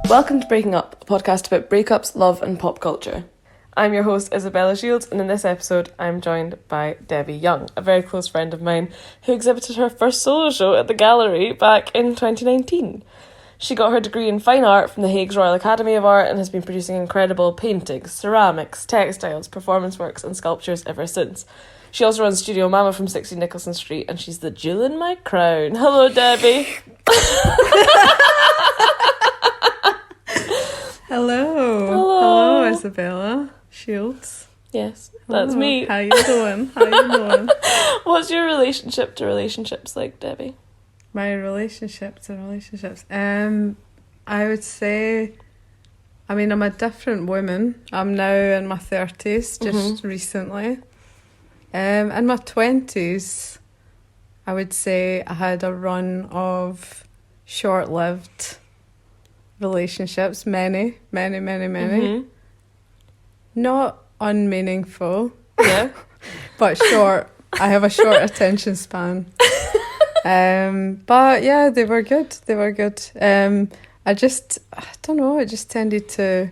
Welcome to Breaking Up, a podcast about breakups, love and pop culture. I'm your host Isabella Shields, and in this episode I'm joined by Debbie Young, a very close friend of mine who exhibited her first solo show at the Gallery back in 2019. She got her degree in fine art from the Hague's Royal Academy of Art and has been producing incredible paintings, ceramics, textiles, performance works and sculptures ever since. She also runs Studio Mama from 60 Nicholson Street, and she's the jewel in my crown. Hello, Debbie. Hello, Isabella Shields. Yes, that's me. How you doing? What's your relationship to relationships like, Debbie? My relationship to relationships. I would say, I'm a different woman. I'm now in my 30s, just recently. In my 20s, I would say I had a run of short-lived relationships, many. Not unmeaningful, yeah, but short. I have a short attention span. But yeah, they were good. I don't know, it just tended to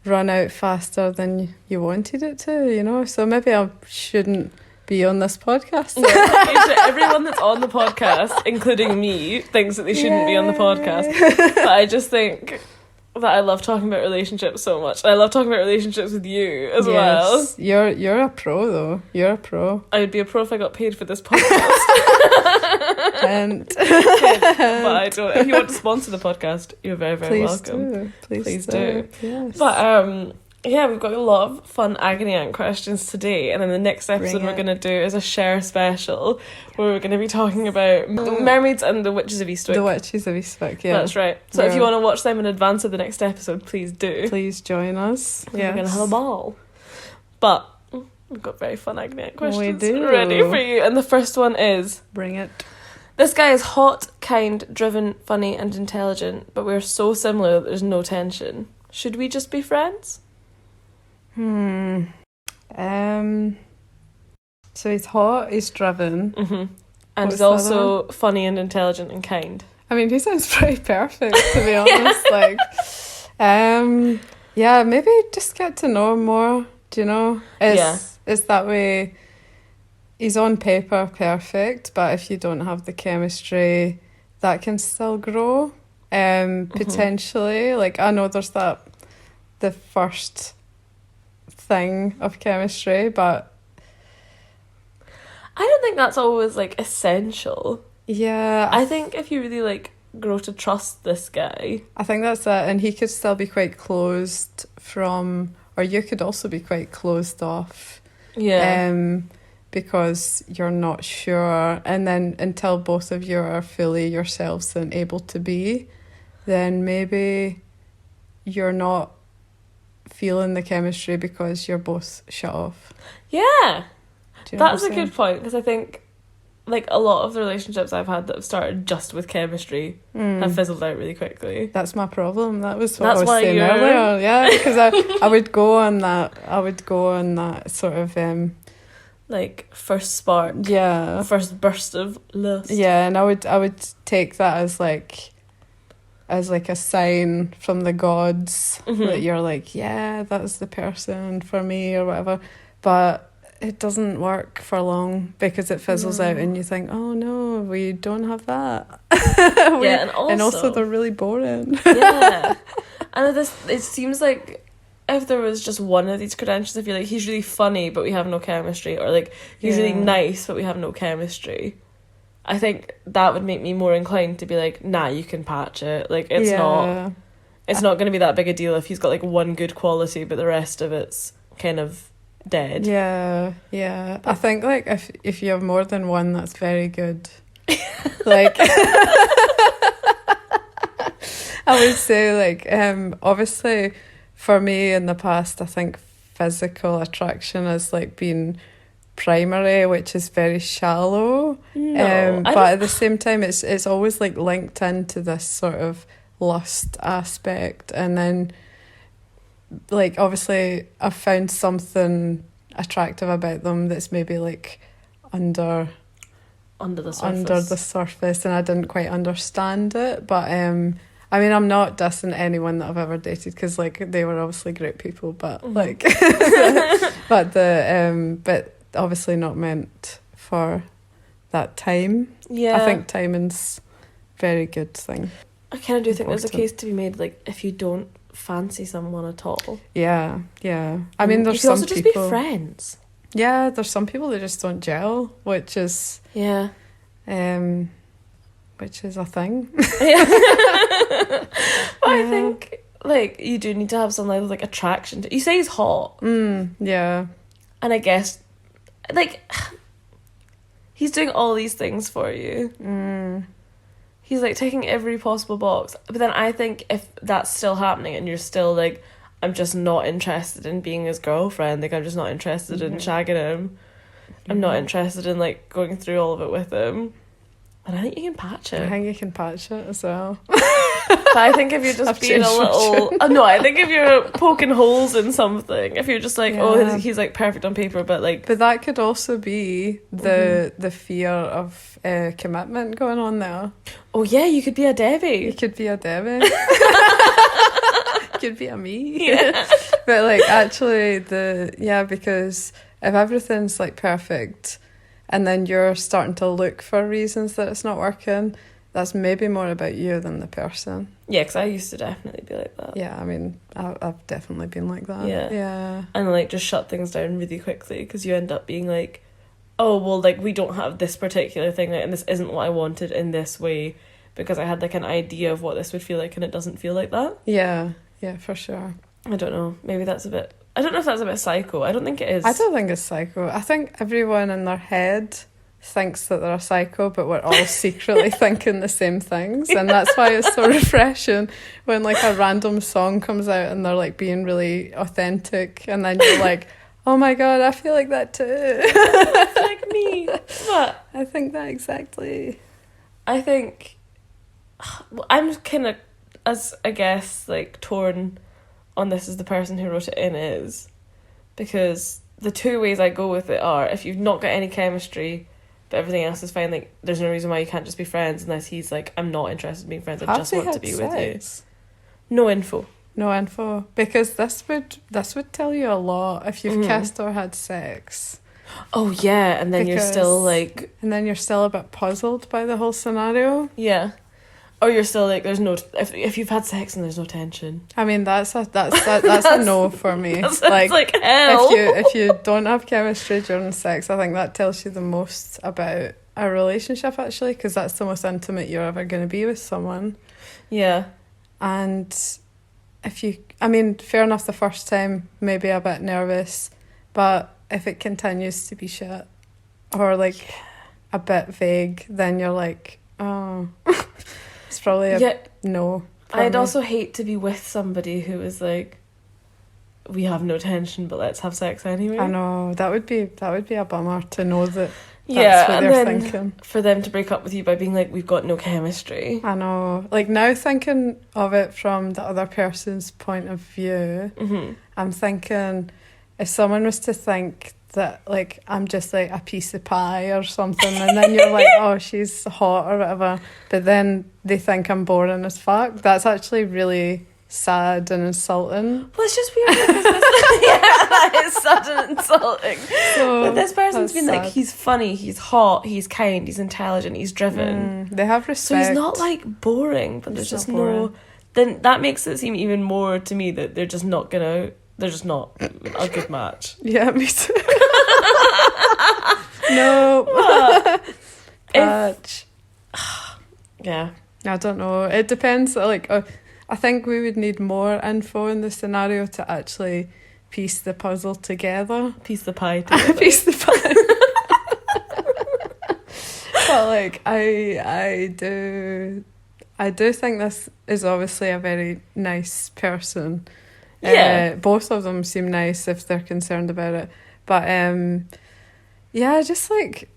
run out faster than you wanted it to, so maybe I shouldn't be on this podcast. Everyone that's on the podcast, including me, thinks that they shouldn't be on the podcast. But I just think that I love talking about relationships so much. I love talking about relationships with you as well. You're a pro though. You're a pro. I would be a pro if I got paid for this podcast. And but I don't. If you want to sponsor the podcast, you're very, very welcome. Please do. Yes. But yeah, we've got a lot of fun agony aunt questions today, and then the next episode we're going to do is a share special where we're going to be talking about mermaids and the witches of Eastwick. The witches of Eastwick, yeah. That's right. So if you want to watch them in advance of the next episode, please do. Please join us. We're going to have a ball. But we've got very fun agony aunt questions we do. ready for you, and the first one is... Bring it. This guy is hot, kind, driven, funny and intelligent, but we're so similar that there's no tension. Should we just be friends? So he's hot, he's driven. Mm-hmm. And he's also funny and intelligent and kind. He sounds pretty perfect, to be honest. Yeah, maybe just get to know him more, do you know? It's that way. He's on paper perfect, but if you don't have the chemistry, that can still grow. Potentially. I know there's the first thing of chemistry, but I don't think that's always essential. Yeah, I think if you really grow to trust this guy, I think that's it. And he could still be quite closed from, or you could also be quite closed off, because you're not sure, and then until both of you are fully yourselves and able to be, then maybe you're not feeling the chemistry because you're both shut off. Yeah, that's a good point, because I think a lot of the relationships I've had that have started just with chemistry have fizzled out really quickly. That's my problem. That was what I was saying earlier. Yeah, because I would go on that sort of first spark. Yeah, first burst of lust. Yeah, and I would take that as a sign from the gods that you're yeah, that's the person for me or whatever. But it doesn't work for long because it fizzles out and you think, oh no, we don't have that. And also they're really boring. Yeah. And it seems like if there was just one of these credentials, I feel like he's really funny but we have no chemistry, or he's really nice but we have no chemistry. I think that would make me more inclined to be nah, you can patch it. It's not going to be that big a deal if he's got one good quality but the rest of it's kind of dead. Yeah. I think if you have more than one, that's very good. I would say obviously for me in the past, I think physical attraction has been primary, which is very shallow. But at the same time, it's always linked into this sort of lust aspect, and then obviously I've found something attractive about them that's maybe under the surface, and I didn't quite understand it, but I mean, I'm not dissing anyone that I've ever dated because, like, they were obviously great people, but like, but obviously not meant for that time. Yeah. I think timing's very good thing. I kind of do think there's a case to be made, like, if you don't fancy someone at all. Yeah. I mean, there's you can some also just people. be friends. Yeah, there's some people that just don't gel, which is a thing. I think, like, you do need to have some level of, like, attraction to. You say he's hot. Yeah. And I guess, like, he's doing all these things for you. He's, like, taking every possible box. But then I think if that's still happening and you're still, like, I'm just not interested in being his girlfriend, like, I'm just not interested in shagging him. I'm not interested in, like, going through all of it with him. And I think you can patch it. I think you can patch it as well. But I think if you're just being a little... no, I think if you're poking holes in something, if you're just like, he's like perfect on paper, but like... But that could also be the fear of commitment going on there. Oh yeah, you could be a Debbie. You could be a Debbie. Could be a me. Yeah. But like actually because if everything's like perfect and then you're starting to look for reasons that it's not working, that's maybe more about you than the person. Yeah, because I used to definitely be like that. Yeah, I mean, I've definitely been like that. Yeah. And like just shut things down really quickly because you end up being like, oh, well, like we don't have this particular thing, like, and this isn't what I wanted in this way because I had like an idea of what this would feel like and it doesn't feel like that. Yeah, for sure. I don't know. Maybe that's a bit... I don't know if that's a bit psycho. I don't think it is. I don't think it's psycho. I think everyone in their head thinks that they're a psycho, but we're all secretly thinking the same things, and that's why it's so refreshing when like a random song comes out and they're like being really authentic, and then you're like, oh my god, I feel like that too. That's like me. What? I think that exactly. I think I'm kind of, as I guess, like torn on this as the person who wrote it in is, because the two ways I go with it are, if you've not got any chemistry but everything else is fine, like there's no reason why you can't just be friends unless he's like, I'm not interested in being friends, I just want to be with you. No info, because this would tell you a lot if you've kissed or had sex. Oh yeah, and then you're still like, and then you're still a bit puzzled by the whole scenario. Yeah. Or you're still like, there's no... If you've had sex and there's no tension. I mean, that's a no for me. That's like hell. If you don't have chemistry during sex, I think that tells you the most about a relationship, actually, because that's the most intimate you're ever going to be with someone. Yeah. And fair enough, the first time, maybe a bit nervous, but if it continues to be shit or like a bit vague, then you're like, oh... It's probably no. I'd also hate to be with somebody who is like, we have no tension, but let's have sex anyway. I know, that would be a bummer to know that that's what they're thinking. For them to break up with you by being like, we've got no chemistry. I know. Like now thinking of it from the other person's point of view, I'm thinking if someone was to think that like I'm just like a piece of pie or something, and then you're like, oh, she's hot or whatever, but then they think I'm boring as fuck, that's actually really sad and insulting. Well, it's just weird because that is sad and insulting. But this person's been sad. Like, he's funny, he's hot, he's kind, he's intelligent, he's driven. They have respect. So he's not like boring, but there's just no... Then that makes it seem even more to me that they're just not a good match. Yeah, me too. No. But yeah, I don't know. It depends. Like, I think we would need more info in the scenario to actually piece the puzzle together. Piece the pie together. Piece the pie. But like, I do think this is obviously a very nice person. Yeah. Both of them seem nice if they're concerned about it. But just like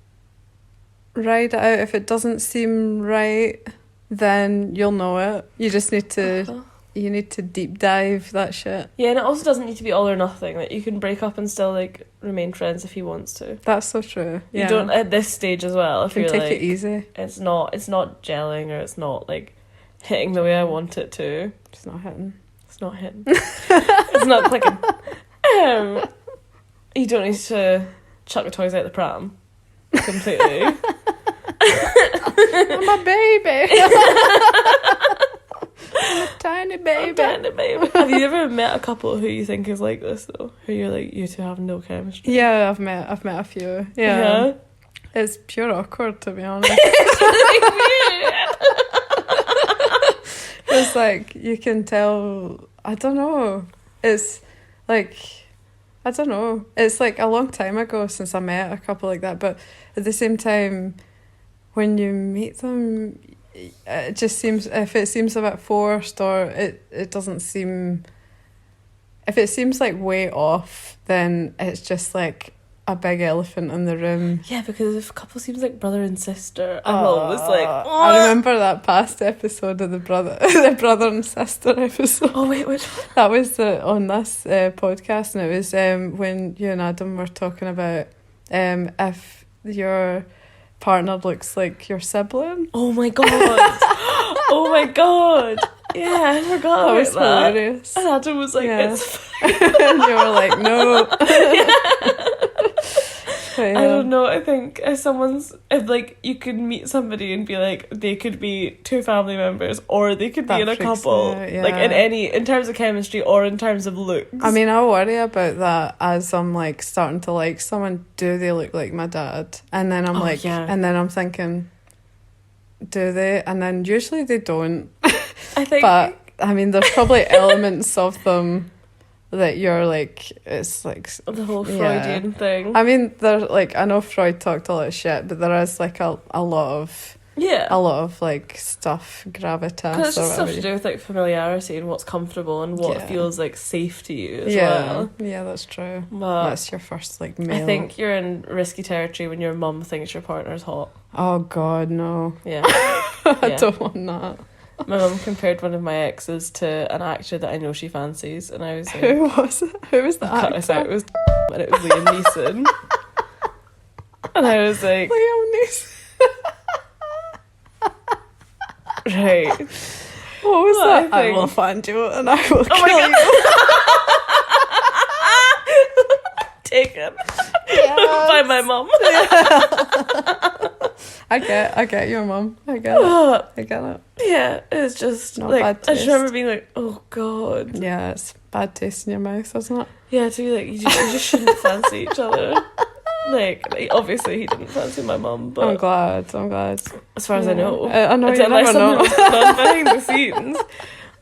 ride it out. If it doesn't seem right, then you'll know it. You just need to you need to deep dive that shit. Yeah, and it also doesn't need to be all or nothing. Like, you can break up and still like remain friends if he wants to. That's so true. Yeah. You don't at this stage as well. If you you're take like, it easy. It's not gelling, or it's not like hitting the way I want it to. It's not hitting. It's not hitting. It's not clicking. You don't need to chuck the toys out the pram completely. I'm a baby. I'm a tiny baby. Have you ever met a couple who you think is like this though? Who you're like, you two have no chemistry? Yeah, I've met a few. Yeah. It's pure awkward, to be honest. It's like, you can tell, I don't know. It's like, I don't know. It's like a long time ago since I met a couple like that, but at the same time, when you meet them, it just seems, if it seems a bit forced or it doesn't seem, if it seems like way off, then it's just like a big elephant in the room. Yeah, because if a couple seems like brother and sister, I'm always like, oh. I remember that past episode of the brother and sister episode. Oh wait, which one? That was on this podcast, and it was when you and Adam were talking about if your partner looks like your sibling. Oh my god. Oh my god. Yeah, I forgot That was about hilarious. And Adam was like, Yeah. it's fine. And you were like, no. But, I don't know, I think if like you could meet somebody and be like, they could be two family members or they could be That in a freaks couple, me out, yeah. like in terms of chemistry or in terms of looks. I mean, I worry about that as I'm like starting to like someone. Do they look like my dad? And then I'm and then I'm thinking, do they? And then usually they don't. I think, but I mean, there's probably elements of them that you're like, it's like the whole Freudian thing. I mean, there's like, I know Freud talked a lot of shit, but there is like a lot of like stuff, gravitas. Because it's or just stuff whatever. to do with like familiarity and what's comfortable and what feels like safe to you as yeah. well. Yeah, that's true. But That's your first like male. I think you're in risky territory when your mum thinks your partner's hot. Oh God, no. Yeah. I don't want that. My mum compared one of my exes to an actor that I know she fancies, and I was like, Who was it? Who was the cut actor? this out. It was and it was Liam Neeson. And I was like, Liam Neeson. right. What was Well, that? I will find you and I will kill you. Taken Yes. by my mum. I get your mum. I get it. Yeah, it's just Not like bad I just remember taste. being like, oh god. Yeah, it's bad taste in your mouth, isn't it? Yeah, to be like, you just shouldn't fancy each other. Like obviously he didn't fancy my mum, but I'm glad. as far as I know, I know you unless never something know. was going on behind the scenes.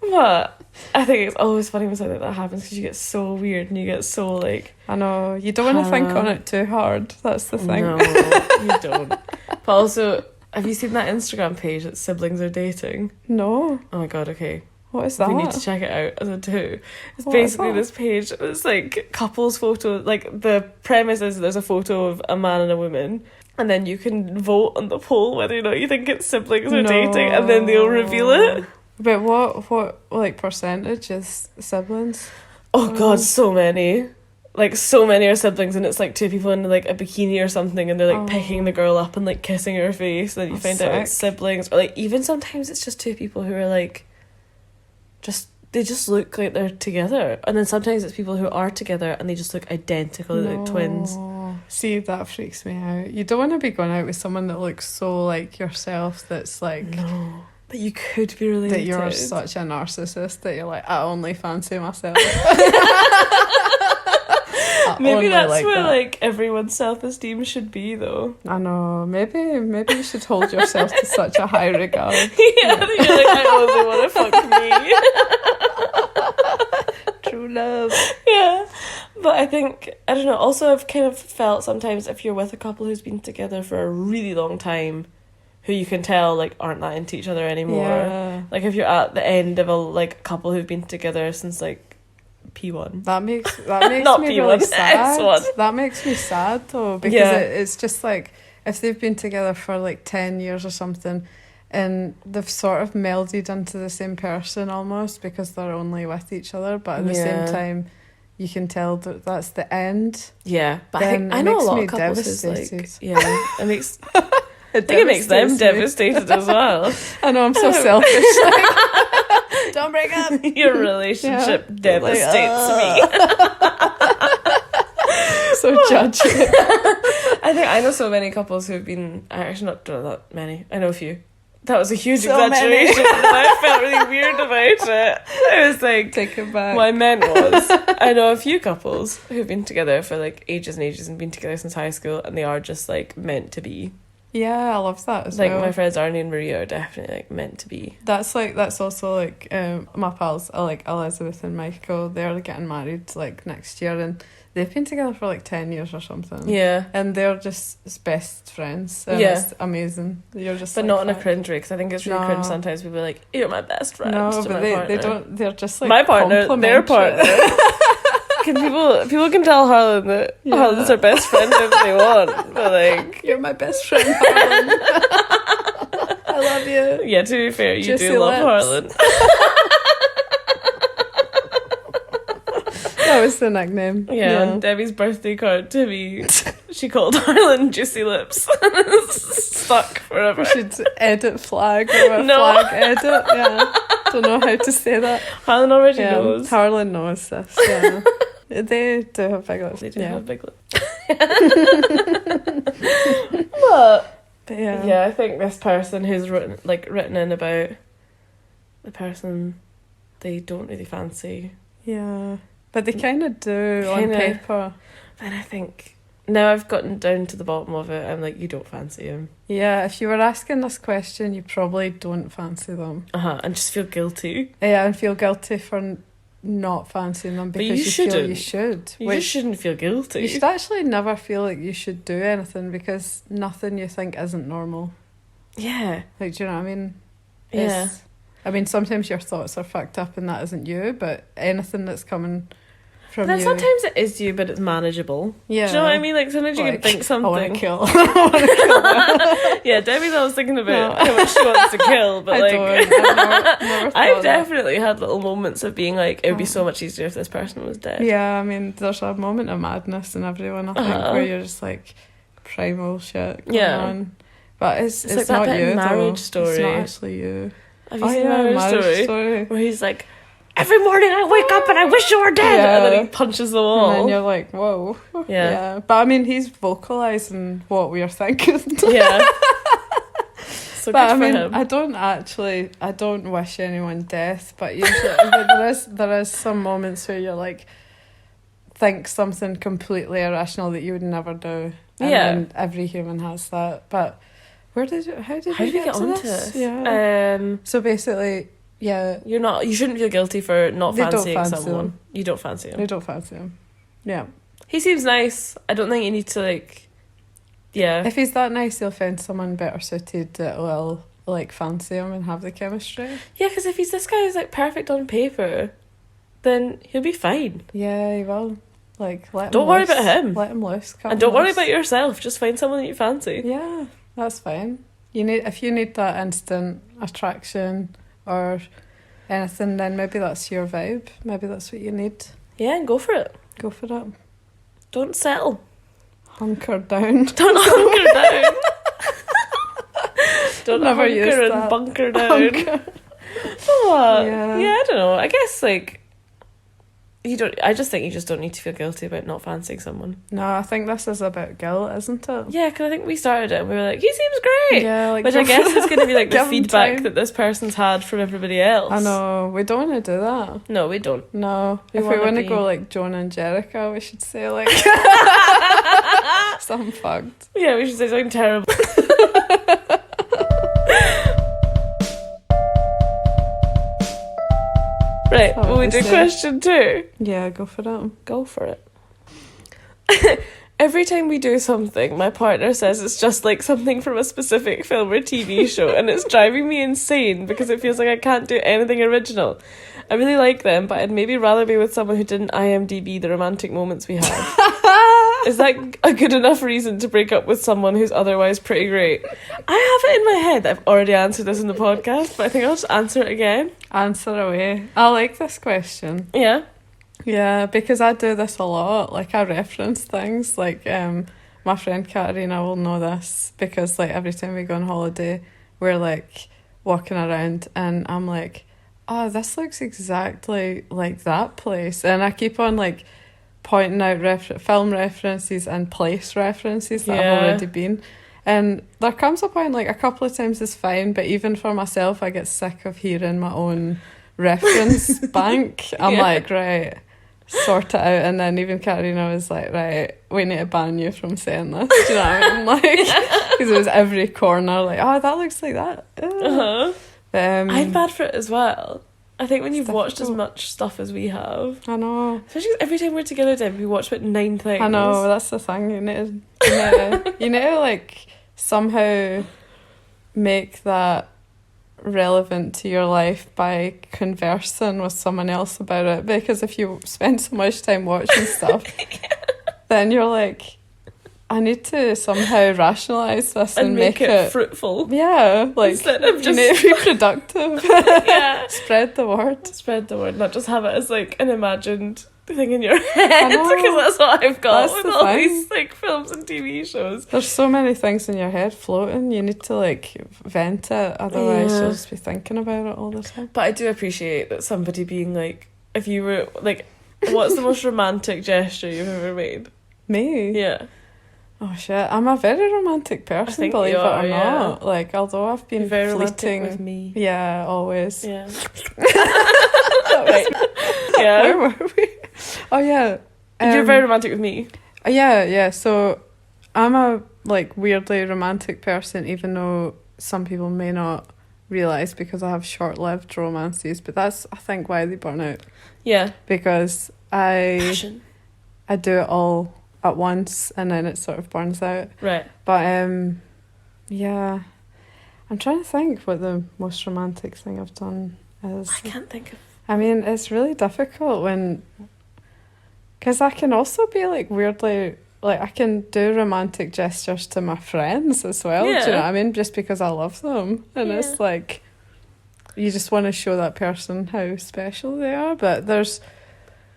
But I think it's always funny when something like that happens because you get so weird and you get so like, I know, you don't want to think on it too hard. That's the thing. no, you don't. But also, have you seen that Instagram page that siblings are dating? No. Oh my god, okay. What is that? We need to check it out as a two. It's What is basically that? this page. It's like couples photo. Like the premise is there's a photo of a man and a woman, and then you can vote on the poll whether or not you think it's siblings or dating, and then they'll reveal it. But what like percentage is siblings? Oh god, so many. Like so many are siblings, and it's like two people in like a bikini or something, and they're like picking the girl up and like kissing her face, and then you find out it's siblings, or like even sometimes it's just two people who are like they just look like they're together, and then sometimes it's people who are together and they just look identical, like twins. See, that freaks me out. You don't want to be going out with someone that looks so like yourself. That's like No, that you could be related. that you're such a narcissist that you're like, I only fancy myself. Maybe that's where like everyone's self-esteem should be, though. I know. Maybe you should hold yourself to such a high regard. Yeah, you're like, I only want to fuck me. True love. Yeah, but I think, I don't know, also I've kind of felt sometimes if you're with a couple who's been together for a really long time, who you can tell like aren't that into each other anymore. Yeah. Like if you're at the end of a couple who've been together since like P1. That makes Not me P1, really sad. X1. That makes me sad though, because it's just like if they've been together for like 10 years or something, and they've sort of melded into the same person almost because they're only with each other, but at the same time you can tell that that's the end. Yeah, but Then I it know a makes lot me of couples is like, devastated. yeah, it makes I think it makes them devastated as well. I know, I'm so selfish. Like, don't break up. Your relationship devastates me. So judgy. I think I know so many couples who've been, actually not that many, I know a few. That was a huge exaggeration. I felt really weird about it. I was like, take it back. What I meant was, I know a few couples who've been together for like ages and ages and been together since high school, and they are just like meant to be. Yeah, I love that as like well. My friends Arnie and Maria are definitely like meant to be. That's also like my pals, like Elizabeth and Michael, they're getting married like next year, and they've been together for like 10 years or something. Yeah. And they're just best friends. And it's amazing. You're just but not in a cringe way, because I think it's really cringe sometimes. People are like, you're my best friend. No, but they don't, they're just like my partner, their partner. People can tell Harlan that Harlan's her best friend if they want, but like, you're my best friend, Harlan. I love you. Yeah, to be fair, you Juicy do love lips. Harlan. That was the nickname. Yeah, on Debbie's birthday card to me, she called Harlan Juicy Lips. Stuck forever. We should edit flag or flag edit. Yeah, don't know how to say that. Harlan already knows. Harlan knows this. Yeah. They do have big lips. They do have big lips. But yeah, I think this person who's written in about the person they don't really fancy. Yeah, but they kind of do on paper. And I think now I've gotten down to the bottom of it, I'm like, you don't fancy him. Yeah, if you were asking this question, you probably don't fancy them. And just feel guilty. Yeah, and feel guilty for not fancying them because you feel you should. You just shouldn't feel guilty. You should actually never feel like you should do anything, because nothing you think isn't normal. Yeah. Like, do you know what I mean? Yeah. I mean, sometimes your thoughts are fucked up and that isn't you, but anything that's coming from but you... sometimes it is you, but it's manageable. Yeah. Do you know what I mean? Like, sometimes you can think something... I want to kill. Yeah, Debbie's always thinking about how much she wants to kill, but I've definitely had little moments of being like, it would be so much easier if this person was dead. Yeah, I mean, there's a moment of madness in everyone, I think, where you're just like, primal shit going on. But it's like not that you, marriage though. story. It's not actually you. Have you seen Marriage Story? Where he's like, every morning I wake up and I wish you were dead, and then he punches the wall. And then you're like, whoa. Yeah. But I mean, he's vocalising what we're thinking. Yeah. So but I good for mean, him. I don't wish anyone death, but usually there is some moments where you're like, think something completely irrational that you would never do. And then every human has that. But how did we get onto this? Yeah. So basically, you shouldn't feel guilty for not fancying someone. Them. You don't fancy him. They don't fancy him. Yeah. He seems nice. I don't think you need to If he's that nice, he'll find someone better suited that will fancy him and have the chemistry. Yeah, because if he's this guy who's perfect on paper, then he'll be fine. Yeah, he will. Let him don't worry about him. Let him loose. And don't worry about yourself. Just find someone that you fancy. Yeah, that's fine. If you need that instant attraction or anything, then maybe that's your vibe. Maybe that's what you need. Yeah, and go for it. Go for it. Don't settle. Hunker down. Don't hunker down. Don't never hunker use and that. bunker down. Yeah, I don't know. I guess you don't. I just think you just don't need to feel guilty about not fancying someone. No, I think this is about guilt, isn't it? Yeah, because I think we started it and we were like, he seems great. Yeah, which I guess is going to be the feedback that this person's had from everybody else. I know. We don't want to do that. No, we don't. No. If we want to go Jonah and Jericho, we should say something fucked. Yeah, we should say something terrible. Right, will we do question 2? Yeah, go for it. Go for it. Every time we do something, my partner says it's just like something from a specific film or TV show, and it's driving me insane because it feels like I can't do anything original. I really like them, but I'd maybe rather be with someone who didn't IMDb the romantic moments we have. Is that a good enough reason to break up with someone who's otherwise pretty great? I have it in my head. I've already answered this in the podcast, but I think I'll just answer it again. Answer away. I like this question. Yeah. Yeah, because I do this a lot. I reference things. My my friend Katarina will know this, because like every time we go on holiday, we're like walking around and I'm like, oh, this looks exactly like that place, and I keep on like pointing out film references and place references that I've already been. And there comes a point, like a couple of times is fine, but even for myself, I get sick of hearing my own reference bank. I'm like, right, sort it out. And then even Katarina was like, right, we need to ban you from saying this. Do you know what I mean? Like, because it was every corner, like, oh, that looks like that. I'm bad for it as well. I think when you've watched as much stuff as we have. I know. Especially every time we're together, Deb, we watch about 9 things. I know, that's the thing. You need to like somehow make that relevant to your life by conversing with someone else about it. Because if you spend so much time watching stuff, then you're like, I need to somehow rationalise this and make it fruitful. Yeah, like instead of just... you need to be productive. Yeah. Spread the word, not just have it as like an imagined thing in your head, because that's what I've got with all these like films and TV shows. There's so many things in your head floating, you need to like vent it, otherwise you'll just be thinking about it all the time. But I do appreciate that somebody being like, if you were like, what's the most romantic gesture you've ever made? Me? Yeah. Oh shit, I'm a very romantic person, believe it or not. Like, although I've been very fleeting with me. Yeah, always. Yeah. Right. Yeah. Where were we? Oh yeah. You're very romantic with me. Yeah. So I'm a like weirdly romantic person, even though some people may not realise, because I have short-lived romances, but that's, I think, why they burn out. Yeah. Because I do it all at once and then it sort of burns out. Right. But yeah, I'm trying to think what the most romantic thing I've done is. I can't think of... I mean, it's really difficult when... Because I can also be like weirdly... Like, I can do romantic gestures to my friends as well. Yeah. Do you know what I mean? Just because I love them. And it's like... You just want to show that person how special they are. But there's...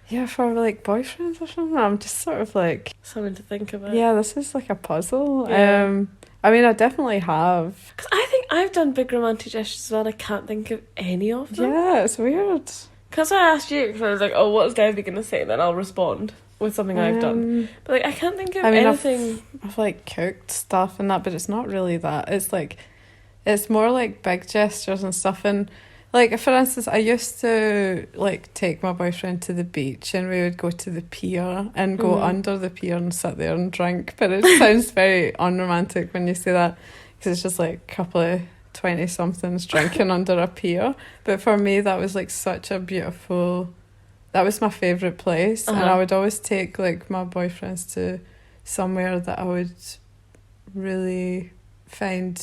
Yeah, for like boyfriends or something, I'm just sort of like... Something to think about. Yeah, this is like a puzzle. Yeah. I mean, I definitely have. Because I think I've done big romantic gestures as well, and I can't think of any of them. Yeah, it's weird. Because I asked you, because I was like, oh, what's Debbie going to say? Then I'll respond with something I've done. But like, I can't think of anything... I've like cooked stuff and that, but it's not really that. It's like... It's more like big gestures and stuff, and... Like, for instance, I used to, like, take my boyfriend to the beach and we would go to the pier and go under the pier and sit there and drink. But it sounds very unromantic when you say that, because it's just, like, a couple of 20-somethings drinking under a pier. But for me, that was, like, such a beautiful... That was my favourite place. And I would always take, like, my boyfriends to somewhere that I would really find...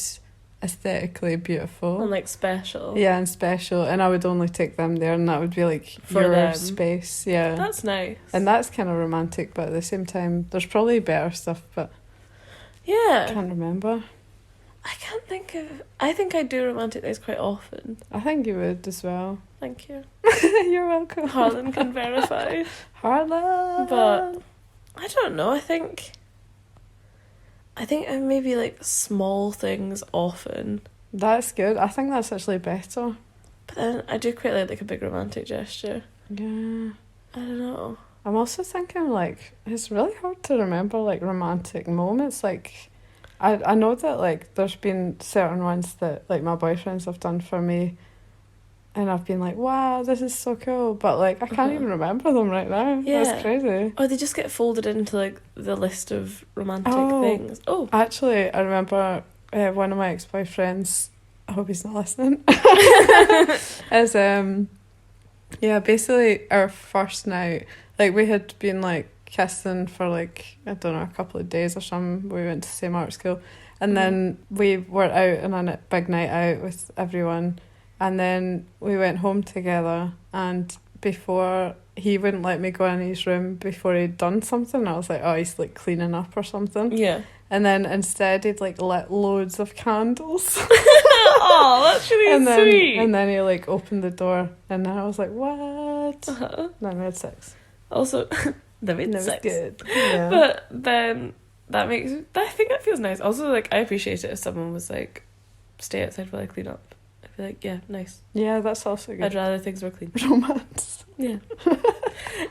aesthetically beautiful and like special. Yeah, and special, and I would only take them there, and that would be like for your them. space. Yeah, that's nice, and that's kind of romantic, but at the same time there's probably better stuff, but yeah, I can't remember. I can't think of... I think I do romantic things quite often. I think you would as well. Thank you. You're welcome. Harlan can verify. Harlan. But I don't know, I think I maybe like small things often. That's good. I think that's actually better. But then I do quite like a big romantic gesture. Yeah. I don't know. I'm also thinking like it's really hard to remember like romantic moments. Like I know that like there's been certain ones that like my boyfriends have done for me, and I've been like, wow, this is so cool, but like I can't even remember them right now. Yeah. That's crazy. Or they just get folded into like the list of romantic things. Oh, actually, I remember one of my ex-boyfriends, I hope he's not listening, is basically our first night, like we had been like kissing for like, I don't know, a couple of days or something. We went to the same art school, and then we were out on a big night out with everyone. And then we went home together, and before, he wouldn't let me go in his room before he'd done something. I was like, oh, he's like cleaning up or something. Yeah. And then instead he'd like lit loads of candles. Oh, that's really sweet. And then he like opened the door, and then I was like, what? Then we had sex. Also, then we had sex. Good. Yeah. But then I think that feels nice. Also, like, I appreciate it if someone was like, stay outside while I clean up. I'd be like, yeah, nice. Yeah, that's also good. I'd rather things were clean. Romance. Yeah.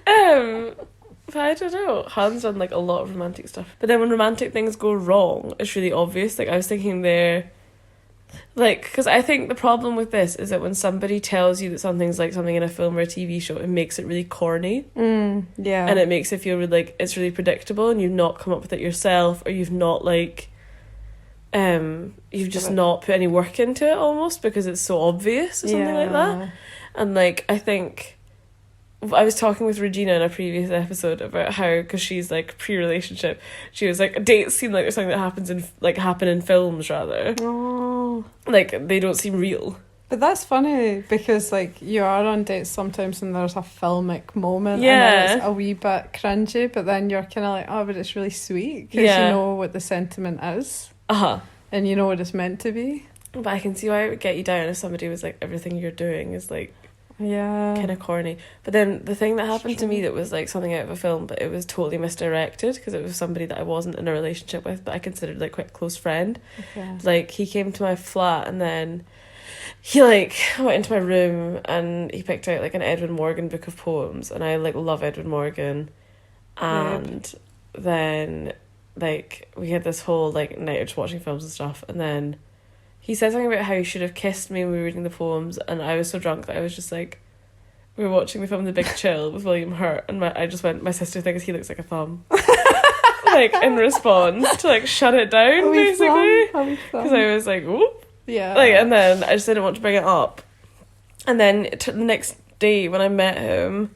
But I don't know. Han's done like a lot of romantic stuff. But then when romantic things go wrong, it's really obvious. Like, I was thinking there, like, because I think the problem with this is that when somebody tells you that something's like something in a film or a TV show, it makes it really corny. Yeah. And it makes it feel really, like, it's really predictable and you've not come up with it yourself, or you've not like you've just not put any work into it almost because it's so obvious or something like that. And like, I think I was talking with Regina in a previous episode about how, because she's like pre-relationship, she was like, dates seem like there's something that happen in films rather. Oh. Like, they don't seem real. But that's funny because like you are on dates sometimes and there's a filmic moment, Yeah. and then it's a wee bit cringy, but then you're kind of like, oh, but it's really sweet because you know what the sentiment is. And you know what it's meant to be. But I can see why it would get you down if somebody was like, everything you're doing is like kind of corny. But then the thing that happened to me that was like something out of a film, but it was totally misdirected because it was somebody that I wasn't in a relationship with, but I considered like quite a close friend. Like, he came to my flat and then he like went into my room and he picked out like an Edwin Morgan book of poems, and I like love Edwin Morgan. And then like we had this whole like night of just watching films and stuff, and then he said something about how he should have kissed me when we were reading the poems, and I was so drunk that I was just like, we were watching the film The Big Chill with William Hurt, and I just went, my sister thinks he looks like a thumb. Like, in response to like shut it down, basically, because I was like, whoop. Like, and then I just didn't want to bring it up. And then the next day when I met him,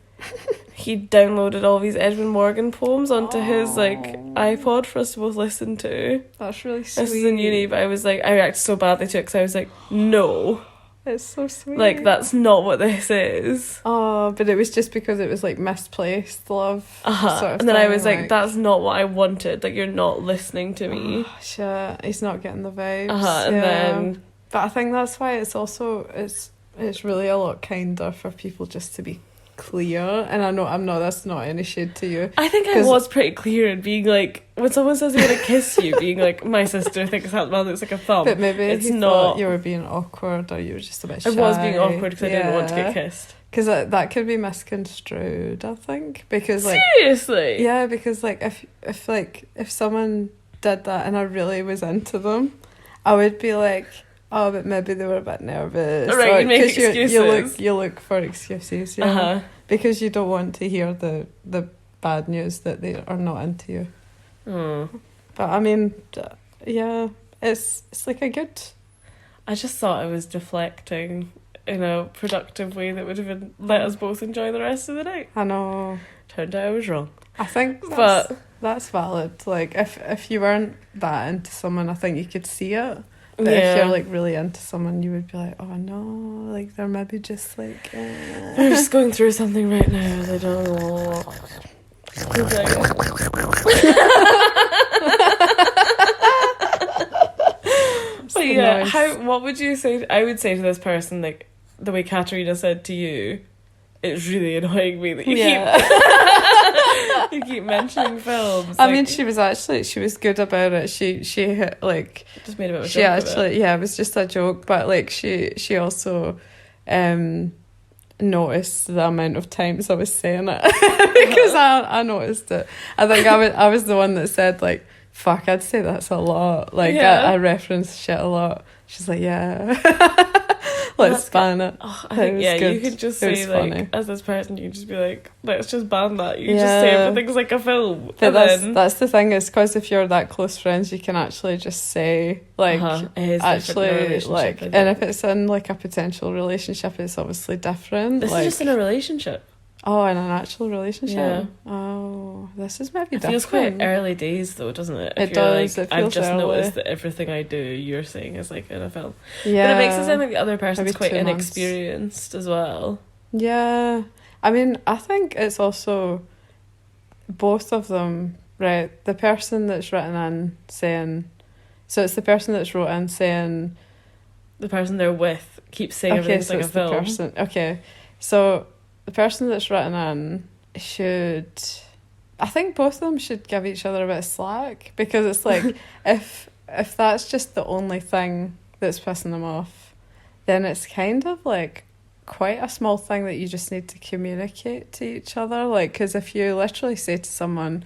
he downloaded all these Edwin Morgan poems onto his like iPod for us to both listen to. That's really sweet. This was in uni, but I was like, I reacted so badly to it because I was like, no. It's so sweet. Like, that's not what this is. Oh, but it was just because it was like misplaced love. Sort of and then I thing, was like, that's not what I wanted. Like, you're not listening to me. Oh, shit, he's not getting the vibes. And then, but I think that's why it's also it's really a lot kinder for people just to be clear. And I know that's not any shade to you. I think I was pretty clear in being like, when someone says they're gonna kiss you, being like, my sister thinks that man looks like a thumb. But maybe it's he not. Thought you were being awkward, or you were just a bit shy. I was being awkward because I didn't want to get kissed. Because that could be misconstrued, I think. Because like, seriously, yeah, because like if someone did that and I really was into them, I would be like, oh, but maybe they were a bit nervous. Right, you make excuses. You look for excuses, yeah. Because you don't want to hear the bad news that they are not into you. But I mean, yeah, it's like a good. I just thought I was deflecting in a productive way that would have let us both enjoy the rest of the night. I know. Turned out I was wrong. I think that's valid. Like, if you weren't that into someone, I think you could see it. But if you're like really into someone, you would be like, oh no, like they're maybe just like they're just going through something right now. They don't know. But yeah, what would you say? I would say to this person, like the way Katerina said to you, it's really annoying me that you keep you keep mentioning films. I mean, she was good about it. She like just made a bit of a joke actually of it. Yeah, it was just a joke, but like she also noticed the amount of times I was saying it because I noticed it. I think I was the one that said like, fuck, I'd say that's a lot. Like I reference shit a lot. She's like, yeah. Let's ban it. Oh, I think, you could just say like, funny. As this person, you just be like, let's just ban that. You just say everything's like a film. But that's the thing, is because if you're that close friends, you can actually just say like, actually like, and if it's in like a potential relationship, it's obviously different. This is just in a relationship. Oh, in an actual relationship? Yeah. Oh, this is maybe different. It feels quite early days though, doesn't it? It does. Like, it feels I've just early. noticed that everything I do, you're saying is like in a film. Yeah. But it makes it sound like the other person's maybe quite 2 months. inexperienced as well. Yeah. I mean, I think it's also both of them, right? The person that's written in saying... So it's the person that's wrote in saying... The person they're with keeps saying everything's like a film. So the person that's written in should... I think both of them should give each other a bit of slack, because it's like if that's just the only thing that's pissing them off, then it's kind of like quite a small thing that you just need to communicate to each other. Like, because if you literally say to someone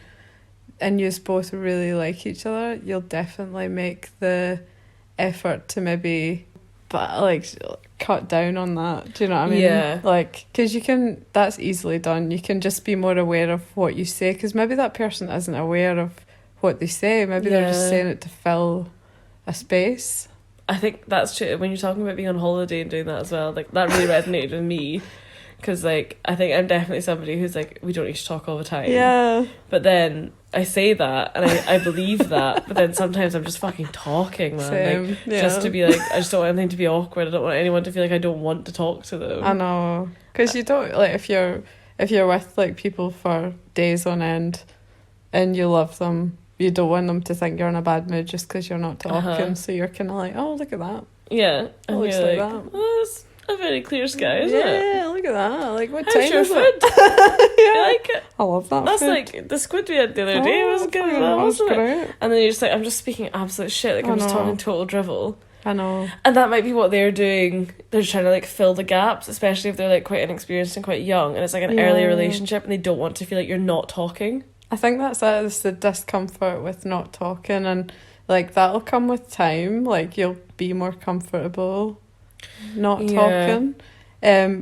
and you both really like each other, you'll definitely make the effort to maybe cut down on that. Do you know what I mean? Yeah. Like, because that's easily done. You can just be more aware of what you say, because maybe that person isn't aware of what they say. Maybe they're just saying it to fill a space. I think that's true. When you're talking about being on holiday and doing that as well, like, that really resonated with me, because, like, I think I'm definitely somebody who's like, we don't need to talk all the time. Yeah. But then I say that and I believe that, but then sometimes I'm just fucking talking, man. Same. Like, Yeah. just to be like, I just don't want anything to be awkward. I don't want anyone to feel like I don't want to talk to them. I know, because you don't, like, if you're with like people for days on end and you love them, you don't want them to think you're in a bad mood just because you're not talking. So you're kind of like, oh, look at that. Yeah. It And looks you're like like, that. oh, that's a very clear sky, isn't it? Yeah, look at that. Like, what How's time your is food? it? You like it? I love that That's food. like the squid we had the other day was good. fucking That was wasn't it? great. And then you're just like, I'm just speaking absolute shit. Like, I I'm just know. talking total drivel. I know. And that might be what they're doing. They're trying to, like, fill the gaps, especially if they're, like, quite inexperienced and quite young. And it's, like, an early relationship and they don't want to feel like you're not talking. I think that's it. It's the discomfort with not talking, and like that'll come with time. Like, you'll be more comfortable not talking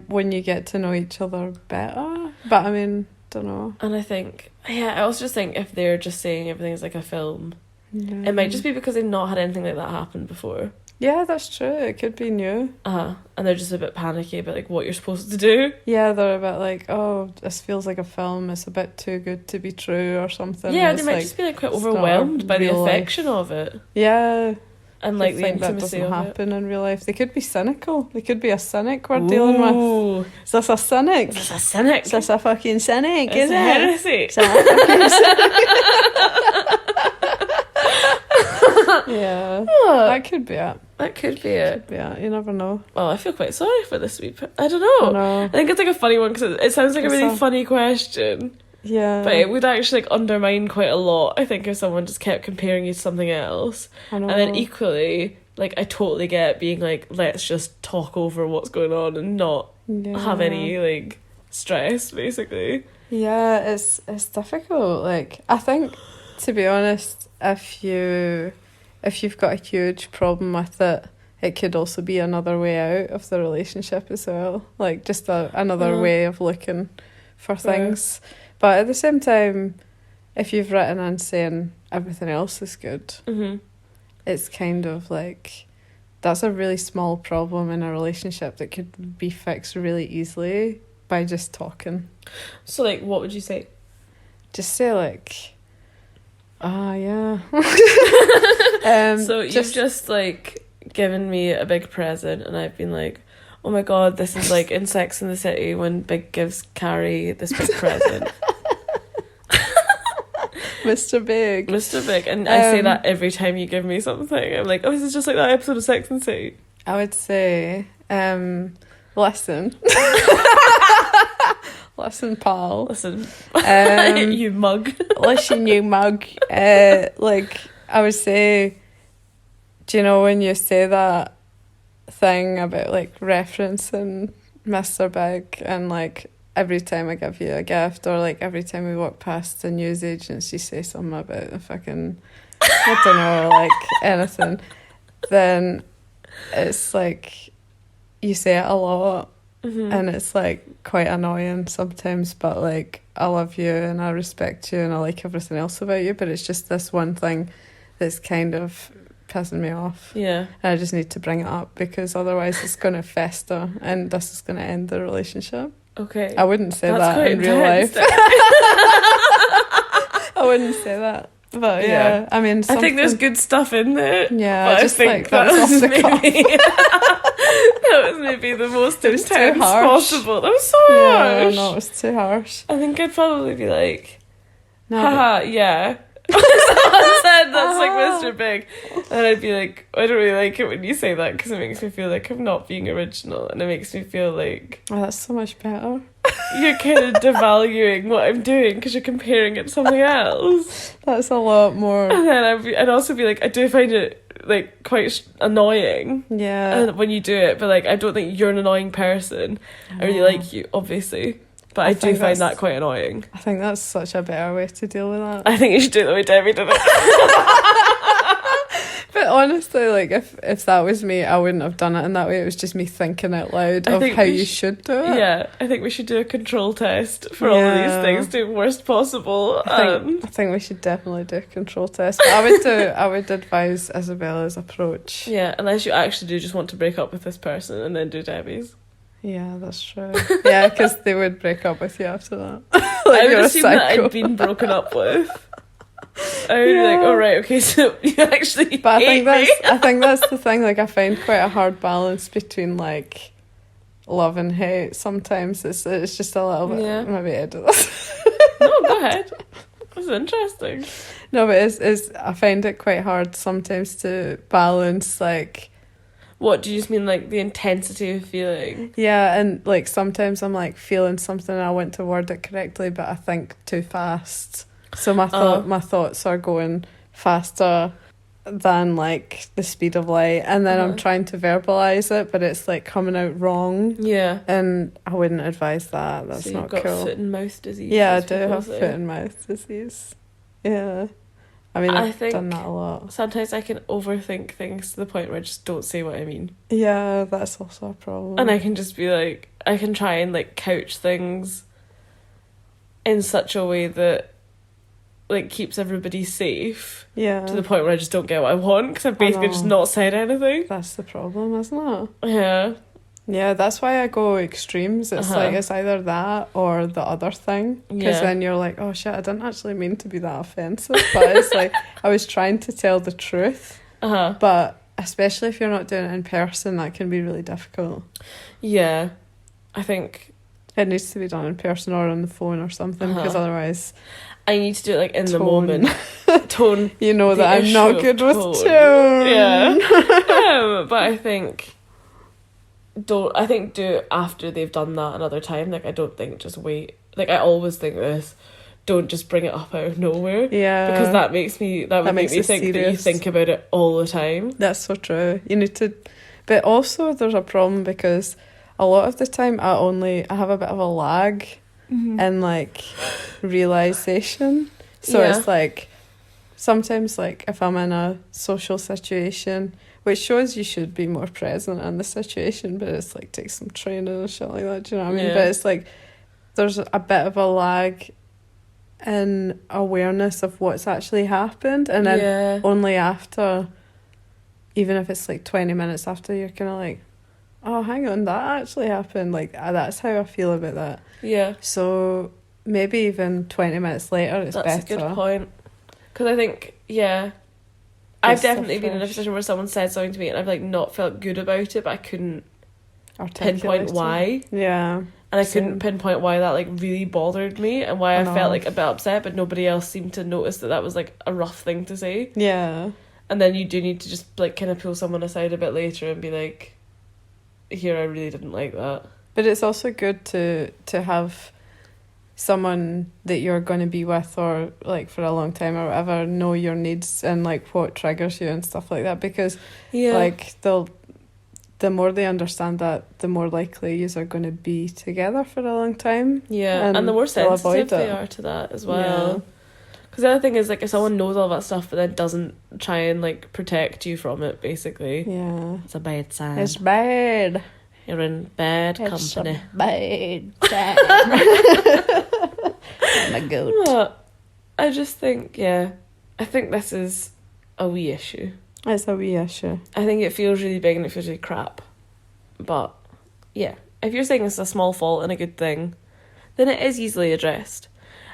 when you get to know each other better. But I mean, don't know. And I think, I also just think if they're just saying everything's like a film, Yeah. it might just be because they've not had anything like that happen before. Yeah, that's true. It could be new. And they're just a bit panicky about, like, what you're supposed to do. Yeah, they're a bit like, oh, this feels like a film. It's a bit too good to be true or something. Yeah, It's they might like, just be, like, quite it's not overwhelmed by the real life. affection of it. Yeah. And, like, the think that intimacy doesn't of happen in real life. They could be cynical. They could be a cynic we're dealing with. Ooh. Is this a cynic? Is this a cynic? Is this a fucking cynic? It's Is a it? heresy. Is that a fucking cynic? Yeah. That could be it. That could be it. Yeah, you never know. Well, I feel quite sorry for this week. I don't know. I know. I think it's like a funny one because it sounds like a It's really a- funny question, Yeah. but it would actually, like, undermine quite a lot, I think, if someone just kept comparing you to something else. I know. And then equally, like, I totally get being like, let's just talk over what's going on and not have any, like, stress, basically. Yeah, it's difficult. Like, I think, to be honest, if you've got a huge problem with it, it could also be another way out of the relationship as well. Like, just another way of looking for things. But at the same time, if you've written in saying everything else is good, it's kind of like, that's a really small problem in a relationship that could be fixed really easily by just talking. So, like, what would you say? Just say, like, yeah. So you've just, like, given me a big present and I've been like, oh my god, this is like in Sex and the City when Big gives Carrie this big present. Mr. Big. Mr. Big. And I say that every time you give me something. I'm like, oh, this is just like that episode of Sex and the City. I would say, listen. Listen, pal. Listen, Um, you mug. Listen, you mug. Like, I would say, do you know when you say that thing about, like, referencing Mr. Big, and, like, every time I give you a gift, or, like, every time we walk past a news agency, say something about the fucking, I don't know, like, anything, then it's like, you say it a lot, and it's, like, quite annoying sometimes, but, like, I love you and I respect you and I like everything else about you, but it's just this one thing that's kind of pissing me off. Yeah. And I just need to bring it up, because otherwise it's going to fester and this is going to end the relationship. Okay. I wouldn't say That's that quite in real intense. life. I wouldn't say that. But yeah, I mean, I think there's good stuff in there. Yeah, but just I think like that was off the cuff. that was maybe the most It was too intense harsh. possible. That was so Yeah, harsh. no, it was too harsh. I think I'd probably be like, No, haha, yeah. Someone said that's like Mr. Big, and I'd be like, I don't really like it when you say that because it makes me feel like I'm not being original, and it makes me feel like that's so much better. You're kind of devaluing what I'm doing because you're comparing it to something else. That's a lot more. And then I'd also be like, I do find it like quite annoying. Yeah. When you do it, but like I don't think you're an annoying person. I really like you, obviously, but I do find that quite annoying. I think that's such a better way to deal with that. I think you should do it the way Debbie did it. But honestly, like if that was me, I wouldn't have done it in that way. It was just me thinking out loud of how you should do it. Yeah, I think we should do a control test for all of these things, do worst possible. I think we should definitely do a control test. But I would advise Isabella's approach. Yeah, unless you actually do just want to break up with this person and then do Debbie's. Yeah, that's true. Yeah, because they would break up with you after that. Like, I would assume that I'd been broken up with. I would be like, oh right, okay, so you actually but hate I think that's the thing, like I find quite a hard balance between like love and hate. Sometimes it's just a little bit maybe edit this. No, go ahead. That's interesting. No, but it's I find it quite hard sometimes to balance like. What, do you just mean like the intensity of feeling? Yeah, and like sometimes I'm like feeling something and I want to word it correctly, but I think too fast. So my thoughts are going faster than like the speed of light, and then I'm trying to verbalize it, but it's like coming out wrong. Yeah, and I wouldn't advise that. That's not cool. Got foot and mouth disease. Yeah, I do have foot and mouth disease. Yeah, I mean I've done that a lot. Sometimes I can overthink things to the point where I just don't say what I mean. Yeah, that's also a problem. And I can just be like, I can try and like couch things in such a way that like keeps everybody safe. Yeah. To the point where I just don't get what I want because I've basically just not said anything. That's the problem, isn't it? Yeah. Yeah, that's why I go extremes. It's like it's either that or the other thing. Because then you're like, oh shit, I didn't actually mean to be that offensive. But it's like, I was trying to tell the truth. But especially if you're not doing it in person, that can be really difficult. Yeah. I think it needs to be done in person or on the phone or something, because otherwise I need to do it like in the moment. Tone. You know that I'm not good with tone. Yeah. But I think do it after they've done that another time. Like I don't think just wait. Like I always think this. Don't just bring it up out of nowhere. Yeah. Because that would make me think serious. That you think about it all the time. That's so true. You need to, but also there's a problem because a lot of the time I have a bit of a lag in like realization. So it's like sometimes like if I'm in a social situation, which shows you should be more present in the situation, but it's like takes some training and shit like that, do you know what I mean? But it's like there's a bit of a lag in awareness of what's actually happened, and then only after, even if it's like 20 minutes after, you're kind of like, oh hang on, that actually happened. Like that's how I feel about that. Yeah. So maybe even 20 minutes later it's better. That's a good point. Because I think, I've definitely been in a position where someone said something to me and I've like not felt good about it, but I couldn't pinpoint why. Yeah. And I couldn't pinpoint why that like really bothered me and why I felt like a bit upset, but nobody else seemed to notice that was like a rough thing to say. Yeah. And then you do need to just like kind of pull someone aside a bit later and be like, here, I really didn't like that. But it's also good to have someone that you're going to be with or like for a long time or whatever know your needs and like what triggers you and stuff like that, because like the more they understand that, the more likely you are going to be together for a long time. Yeah, and the more sensitive they are to that as well. Because the other thing is, like, if someone knows all that stuff but then doesn't try and like protect you from it, basically, it's a bad sign. It's bad. You're in bad company. Bad time. I'm a goat. But I just think, I think this is a wee issue. It's a wee issue. I think it feels really big and it feels really crap. But, if you're saying it's a small fault and a good thing, then it is easily addressed.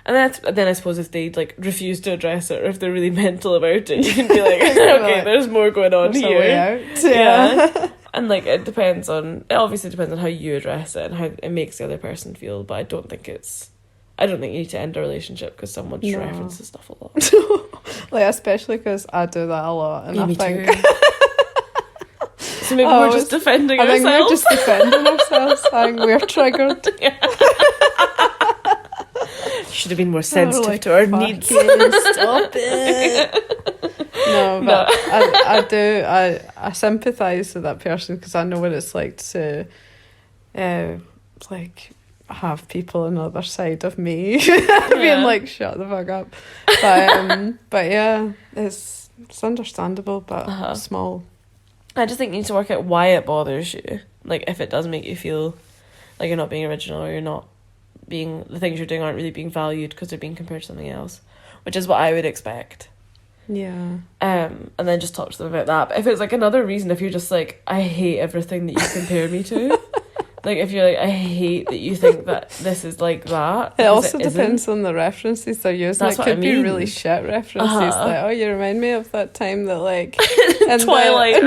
And then I suppose if they like refuse to address it, or if they're really mental about it, you can be like, okay, there's more going on here. A way out. Yeah. And like it obviously depends on how you address it and how it makes the other person feel, but I I don't think you need to end a relationship because someone just references stuff a lot. Like, especially because I do that a lot, and Yeah, I me think. too. So maybe we're just defending ourselves. I think we're just defending ourselves. I think we're triggered. Should have been more sensitive to our needs. Stop it. No, but I do. I sympathise with that person because I know what it's like to, like, have people on the other side of me being like, shut the fuck up. But yeah, it's understandable, but small. I just think you need to work out why it bothers you. Like, if it does make you feel like you're not being original, or you're not being, the things you're doing aren't really being valued because they're being compared to something else, which is what I would expect. Yeah. And then just talk to them about that. But if it's like another reason, if you're just like, I hate everything that you compare me to, like, if you're like, I hate that you think that this is like that. It also depends on the references they're using. That's it could be really shit references. Like, oh, you remind me of that time that, like, in Twilight.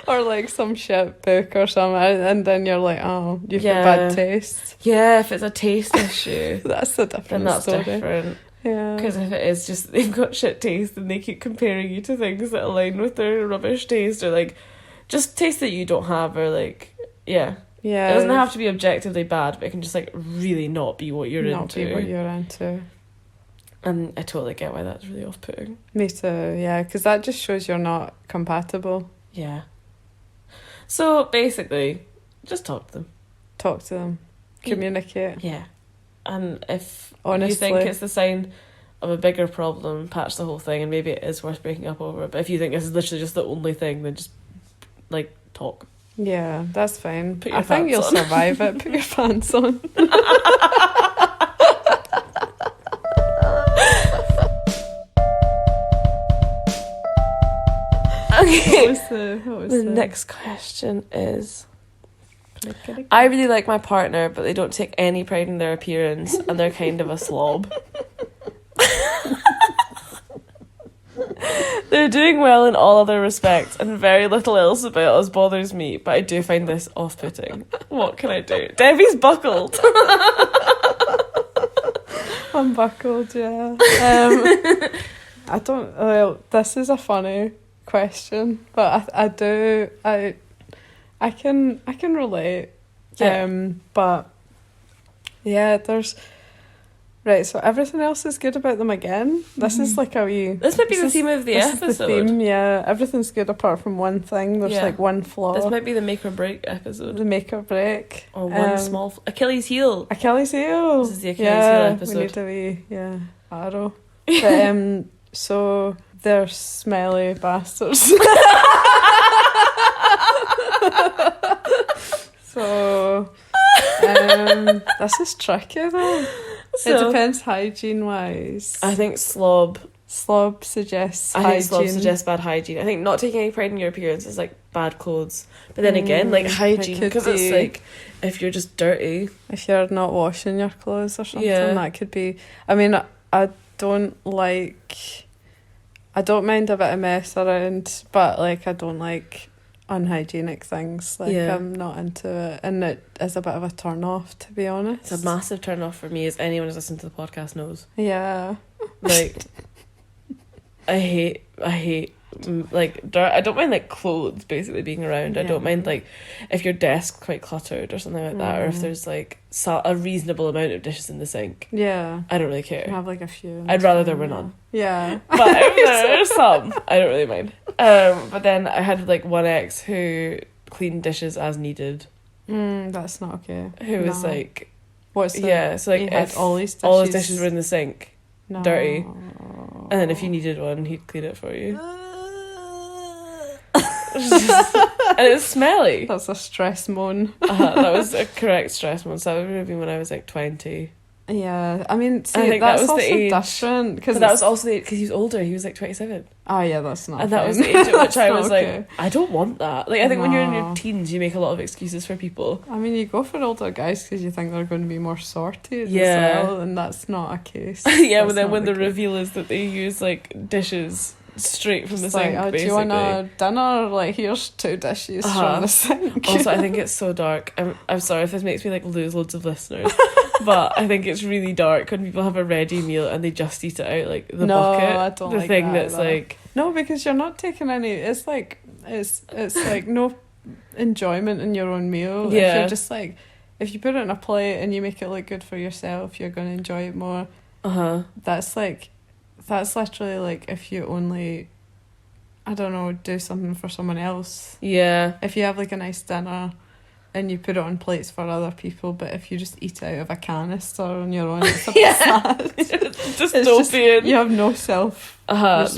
Or like some shit book or something, and then you're like, oh, you've got bad taste. Yeah, if it's a taste issue, that's a different then that's story. different. Yeah. Because if it is just they've got shit taste and they keep comparing you to things that align with their rubbish taste, or like just taste that you don't have, or like it doesn't have to be objectively bad, but it can just like really not be what you're into. Not be what you're into. And I totally get why that's really off-putting. Me too, yeah, because that just shows you're not compatible. Yeah. So basically, just talk to them. Talk to them. Communicate. Yeah. And if Honestly. you think it's the sign of a bigger problem, patch the whole thing, and maybe it is worth breaking up over. But if you think this is literally just the only thing, then just, like, talk. Yeah, that's fine. Put your I think pants you'll on. survive it. Put your pants on. Okay. What was the next question is, I really like my partner, but they don't take any pride in their appearance, and they're kind of a slob. They're doing well in all other respects, and very little else about us bothers me, but I do find this off-putting. What can I do? Debbie's buckled. I'm buckled, yeah. I don't. Well, this is a funny question, but I can relate. Yeah. But yeah, there's right. So everything else is good about them again. This is like a wee. This might be the theme of the episode. Is the theme, yeah. Everything's good apart from one thing. There's like one flaw. This might be the make or break episode. The make or break. Or one small Achilles heel. Achilles heel. This is the Achilles heel episode. We need a wee arrow. But, so they're smelly bastards. So this is tricky though. So, it depends hygiene wise. I think slob suggests I hygiene. think slob suggests bad hygiene. I think not taking any pride in your appearance is like bad clothes. But then again, like hygiene, because it's like if you're just dirty, if you're not washing your clothes or something, Yeah. that could be. I mean, I don't mind a bit of mess around, but like I don't like unhygienic things. Like I'm not into it, and it is a bit of a turn off, to be honest. It's a massive turn off for me, as anyone who's listened to the podcast knows. Yeah. Like I hate like dirt. I don't mind like clothes basically being around. I don't mind like if your desk's quite cluttered or something like that, or if there's like a reasonable amount of dishes in the sink. Yeah. I don't really care. Have like a few. I'd rather there were none. Yeah. But if there's some, I don't really mind. But then I had like one ex who cleaned dishes as needed. That's not okay. Who was like, what's the, so like if all his dishes were in the sink, dirty, and then if you needed one, he'd clean it for you. And it was smelly. That's a stress moan. That was a correct stress moan. So that would have been when I was like 20. Yeah, I mean, see, I think that's that was also the age. different. But that was also because he was older. He was like 27. Oh yeah, that's not. And that was fine. the age at which I was okay. like, I don't want that. Like I think when you're in your No. teens, you make a lot of excuses for people. I mean, you go for older guys because you think they're going to be more sorted Yeah. as well, and that's not a case. Yeah, That's but then not when the case. reveal is that they use like dishes straight from the It's like, sink, do basically. you want a dinner? Like, here's 2 dishes from the sink. Also, I think it's so dark. I'm sorry if this makes me like lose loads of listeners, But I think it's really dark when people have a ready meal and they just eat it out, like the No, bucket. I don't the like thing that that's either. like, No, because you're not taking any. It's like it's like no enjoyment in your own meal. Yeah. If you're just like, if you put it on a plate and you make it look good for yourself, you're going to enjoy it more. That's literally like if you only, I don't know, do something for someone else. Yeah. If you have like a nice dinner and you put it on plates for other people, but if you just eat out of a canister on your own, it's a bit sad. Dystopian. You have no self respect.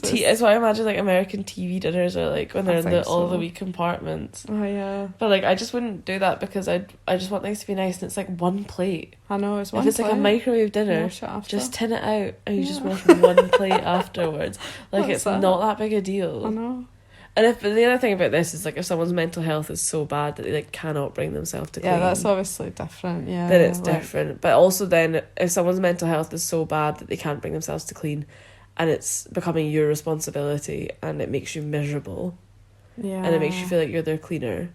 Like it's why I imagine like American TV dinners are like when they're in all the wee compartments. Oh yeah. But like I just wouldn't do that because I just want things to be nice and it's like one plate. I know, it's one If it's plate. like a microwave dinner, just tin it out and you just wash one plate afterwards. Like it's not that big a deal. I know. And the other thing about this is like if someone's mental health is so bad that they like cannot bring themselves to clean. Yeah, that's obviously different. Yeah, then it's different. But also then if someone's mental health is so bad that they can't bring themselves to clean, and it's becoming your responsibility and it makes you miserable, yeah, and it makes you feel like you're their cleaner,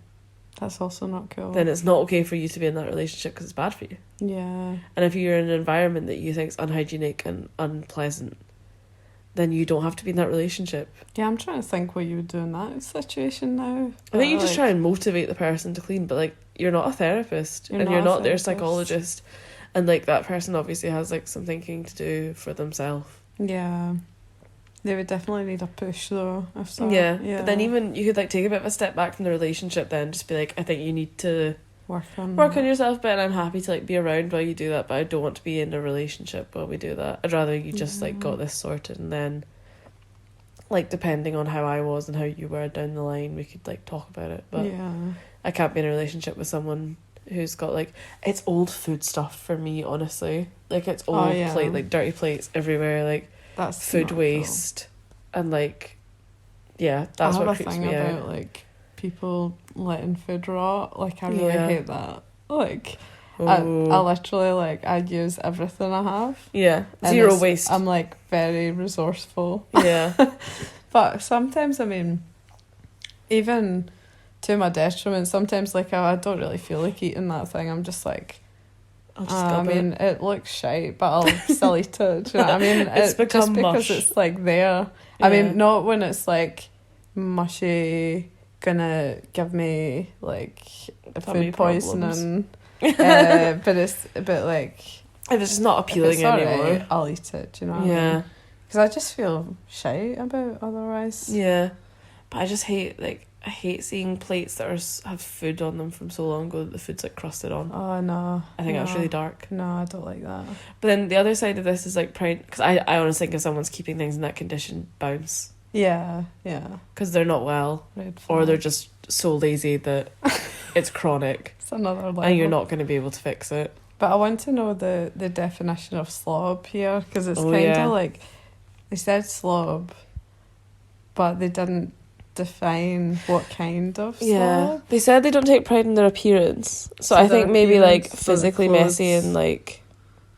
that's also not cool. then it's not okay for you to be in that relationship because it's bad for you. Yeah. And if you're in an environment that you think is unhygienic and unpleasant, then you don't have to be in that relationship. Yeah, I'm trying to think what you would do in that situation now. I think you just try and motivate the person to clean, but like you're not a therapist and you're not their psychologist, and like that person obviously has like some thinking to do for themselves. Yeah, they would definitely need a push though. If so. Yeah, but then even you could like take a bit of a step back from the relationship, then just be like, I think you need to work on yourself, but I'm happy to like be around while you do that, but I don't want to be in a relationship while we do that. I'd rather you just like got this sorted, and then like depending on how I was and how you were down the line, we could like talk about it. But I can't be in a relationship with someone who's got like, it's old food stuff for me, honestly. Like it's old plate, like dirty plates everywhere, like that's food waste cool. And like that's what creeps me out. About like people letting food rot, like I really hate that. Like I literally like I'd use everything I have. Yeah, zero waste. I'm like very resourceful. Yeah. But sometimes, I mean, even to my detriment, sometimes like I don't really feel like eating that thing. I'm just like, I mean, it looks shite, but I'll still eat it. Do you know what I mean? It's become just because mush. It's like there. Yeah. I mean, not when it's like mushy, gonna give me like food poisoning. But like if it's not appealing anymore, right, I'll eat it. Do you know what I mean? Because I just feel shite about otherwise. Yeah, but I just hate I hate seeing plates that have food on them from so long ago that the food's like crusted on. Oh no, I think that's really dark. No, I don't like that. But then the other side of this is like pride, because I honestly think if someone's keeping things in that condition, bounce. Yeah. Because they're not well, or they're just so lazy that it's chronic. It's another level. And you're not going to be able to fix it. But I want to know the definition of slob here, because it's kind of like, they said slob, but they didn't define what kind of slob. Yeah, they said they don't take pride in their appearance. So I think maybe like physically messy and like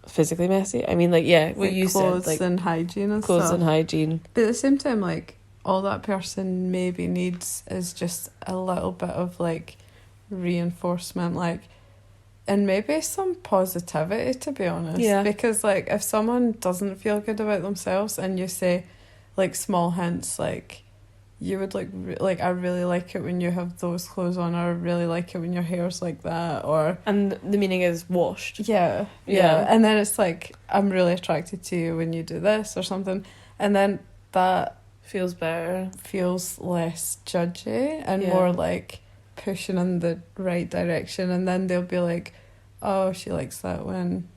physically messy. I mean, like, yeah, what you said, like clothes and hygiene and clothes stuff. and hygiene. But at the same time, like, all that person maybe needs is just a little bit of like reinforcement, like, and maybe some positivity, to be honest. Yeah. Because like if someone doesn't feel good about themselves and you say like small hints like, you would like I really like it when you have those clothes on, or I really like it when your hair's like that, or and the meaning is washed. Yeah. And then it's like, I'm really attracted to you when you do this or something, and then that feels better, feels less judgy and more like pushing in the right direction. And then they'll be like, oh, she likes that when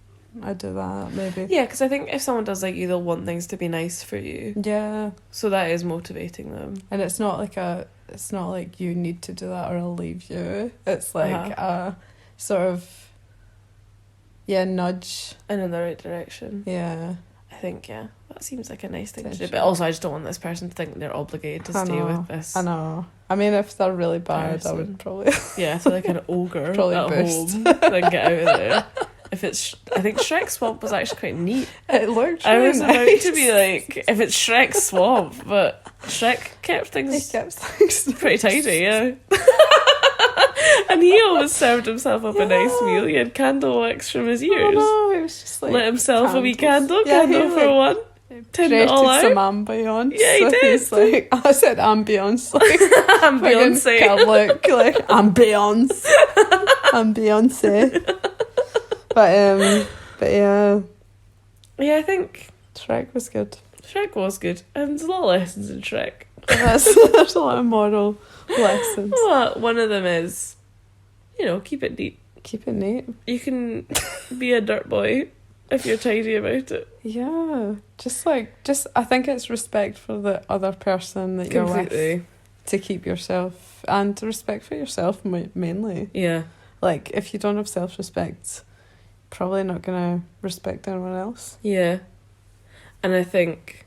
I do that, maybe. Yeah, because I think if someone does like you, they'll want things to be nice for you. Yeah. So that is motivating them. And it's not like you need to do that or I'll leave you. It's like a sort of nudge in the right direction. Yeah. I think, that seems like a nice thing to do. But also I just don't want this person to think they're obligated to stay with this. I know. I mean, if they're really bad, I would probably so like an ogre probably at boost. home, then get out of there. If it's, I think Shrek Swamp was actually quite neat. It looked really I was nice. about to be like, if it's Shrek Swamp, but Shrek kept things pretty tidy, yeah. And he always served himself up a nice meal. He had candle wax from his ears. Oh, no, it was just like lit himself a wee candle Yeah, he, for like, one. Turned it created all out. some ambience. Yeah, he So did. he's like, I said ambience, like Beyonce. Catholic, like ambience, ambience. But yeah, Yeah, I think Shrek was good. Shrek was good. And there's a lot of lessons in Shrek. There's a lot of moral lessons. Well, one of them is, keep it neat. Keep it neat. You can be a dirt boy if you're tidy about it. Yeah, I think it's respect for the other person that you're Completely. with to keep yourself, and respect for yourself mainly. Yeah. Like, if you don't have self-respect, probably not going to respect anyone else. Yeah. And I think,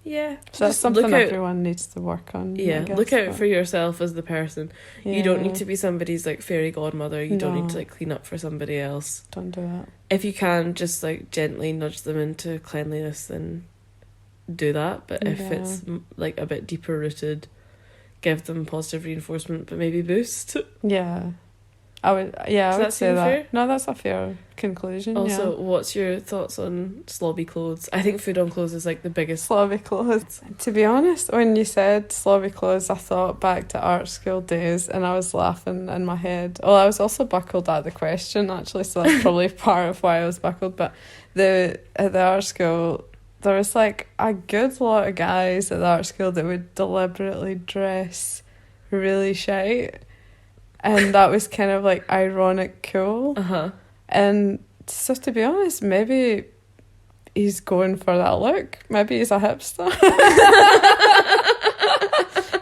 yeah. So that's just something look out- everyone needs to work on. Yeah, I guess, look out but- for yourself as the person. You don't need Yeah, to be somebody's like fairy godmother. You don't need No. to like clean up for somebody else. Don't do that. If you can just like gently nudge them into cleanliness, then do that. But if Yeah. it's like a bit deeper rooted, give them positive reinforcement, but maybe boost. Yeah. I would that say seem that. fair? No, that's a fair conclusion. Also, what's your thoughts on slobby clothes? I think food on clothes is like the biggest. Slobby clothes. To be honest, when you said slobby clothes, I thought back to art school days and I was laughing in my head. Oh, I was also buckled at the question, actually, so that's probably part of why I was buckled. But at the art school, there was like a good lot of guys at the art school that would deliberately dress really shite. And that was kind of like ironic cool. Uh-huh. And so, to be honest, maybe he's going for that look. Maybe he's a hipster.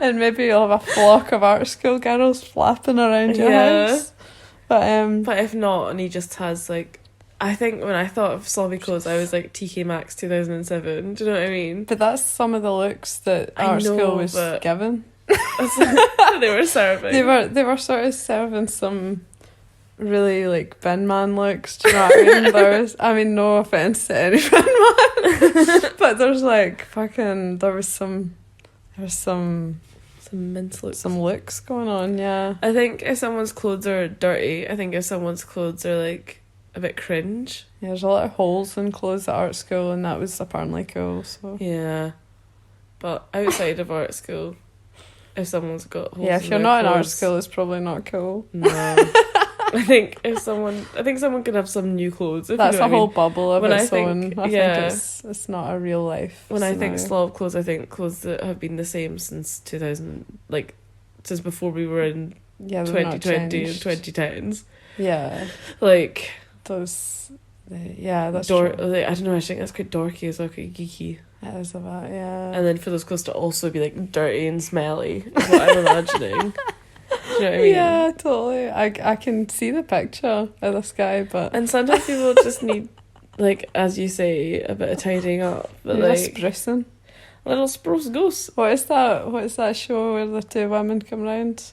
And maybe you'll have a flock of art school girls flapping around your house. But if not, and he just has like, I think when I thought of slobby clothes, I was like TK Maxx 2007. Do you know what I mean? But that's some of the looks that I art know, school was but- given. They were serving. They were sort of serving some really like bin man looks. Do you know what I mean? There was, no offense to any bin man, but there's like fucking there was some mince looks. some looks going on. Yeah, I think if someone's clothes are dirty, I think if someone's clothes are like a bit cringe. yeah. There's a lot of holes in clothes at art school, and that was apparently cool. So Yeah, but outside of art school, if someone's got holes yeah, in if you're their not in art clothes, school, it's probably not cool. no. I think someone can have some new clothes. If That's you know a what I whole mean. bubble of When I its think- own. I yeah. think it's not a real life. When I think scenario. slob clothes, I think clothes that have been the same since 2000, like since before we were in yeah, they're not 2020 and changed. 2010s. Yeah, Like those. Yeah, that's like, true. I don't know. I think that's quite dorky as well, quite geeky. That is about yeah. And then for those clothes to also be like dirty and smelly, is what I'm imagining. Do you know what I mean? Yeah, totally. I can see the picture of this guy, but And sometimes people just need, like as you say, a bit of tidying up, but you're like sprucing. a little spruce goose. What is that show where the two women come round?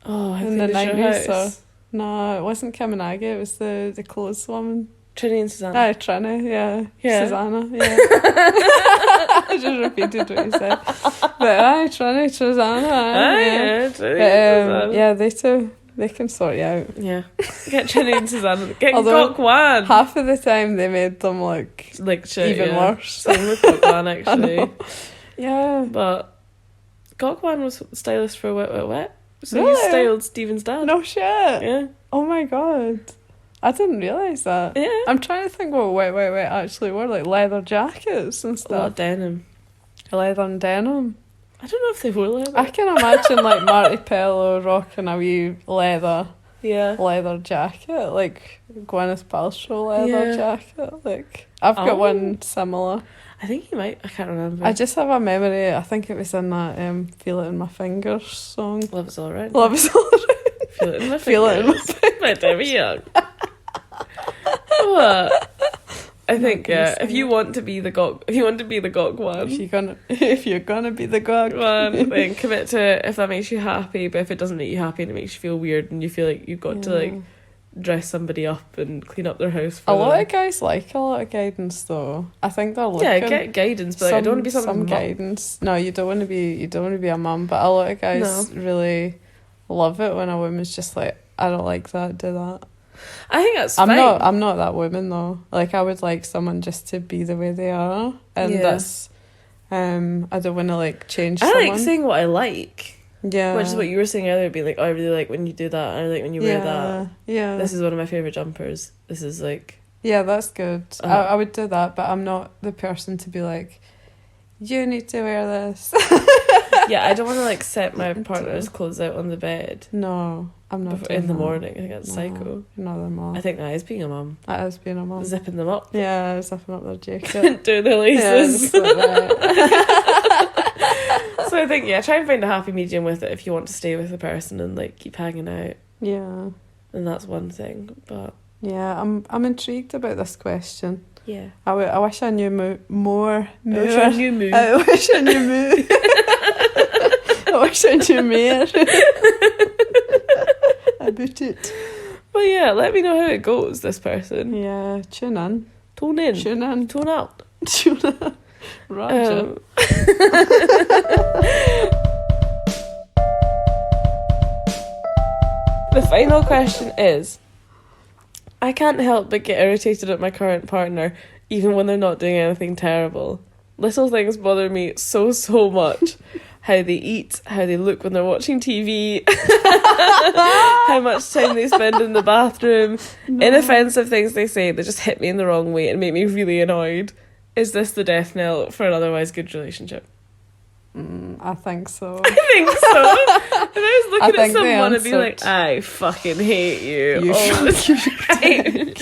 Oh, I In think the it's your 90s, house. No, it wasn't Kim and Aggie, it was the clothes woman. Trini and Susanna. Aye, Trini, yeah. Yeah. Susanna, yeah. I just repeated what you said. But aye, Trini, Susanna, aye, yeah. Trini and Susanna. Yeah, they two, they can sort you out. Yeah. Get Trini and Susanna. Get Although, Gok Wan. Half of the time they made them look Like shit, even yeah. worse. Same with Gok Wan, I actually. know. Yeah. But Gok Wan was stylist for Wet Wet Wet. So Really? he styled Stephen's dad. No shit. Yeah. Oh my god. I didn't realise that. Yeah. I'm trying to think what wait actually were, like leather jackets and A lot stuff. of denim. Leather and denim. I don't know if they were leather. I can imagine like Marty Pello rocking a wee leather jacket, like Gwyneth Paltrow leather Yeah. jacket. Like I've got Oh. one similar. I think he might. I can't remember. I just have a memory. I think it was in that "Feel It in My Fingers" song. Love is all right. Love is all right. Feel it in my Feel it in my fingers. My Debbie Young. What? I think gonna if sing you it. want to be the Gok one, If you're gonna be the god, then commit to it if that makes you happy. But if it doesn't make you happy and it makes you feel weird and you feel like you've got to like dress somebody up and clean up their house for A them. lot of guys like a lot of guidance though. I think they're looking. Yeah, get guidance, but like, I don't want to be some some guidance. No, you don't want to be a mum. But a lot of guys really love it when a woman's just like, I don't like that, do that. I think that's fine. I'm not that woman though. Like, I would like someone just to be the way they are, and that's I don't want to like change someone. I like saying what I like. Yeah. Which is what you were saying earlier, being like, oh, I really like when you do that, I like when you wear that. Yeah. This is one of my favourite jumpers. This is like... Yeah, that's good. I would do that, but I'm not the person to be like, you need to wear this. Yeah, I don't want to like set my partner's clothes out on the bed. No, I'm not in the morning. I think that's psycho. Another mom. I think that is being a mum. That is being a mum. Zipping them up. Yeah, zipping up their jacket. Doing their laces. Yeah, so I think, try and find a happy medium with it if you want to stay with the person and like keep hanging out. Yeah. And that's one thing, but... Yeah, I'm intrigued about this question. Yeah. I wish I knew more. I wish I knew more. I wish I knew more. I wish I knew more about it. But yeah, let me know how it goes, this person. Yeah, tune in. Tune in. Tune in. Tune out. Tune in. Roger. The final question is, I can't help but get irritated at my current partner, even when they're not doing anything terrible. Little things bother me so much. How they eat, how they look when they're watching TV, how much time they spend in the bathroom, inoffensive things they say that just hit me in the wrong way and make me really annoyed. Is this the death knell for an otherwise good relationship? I think so. I think so. If I was looking at someone and be like, I fucking hate you all the time.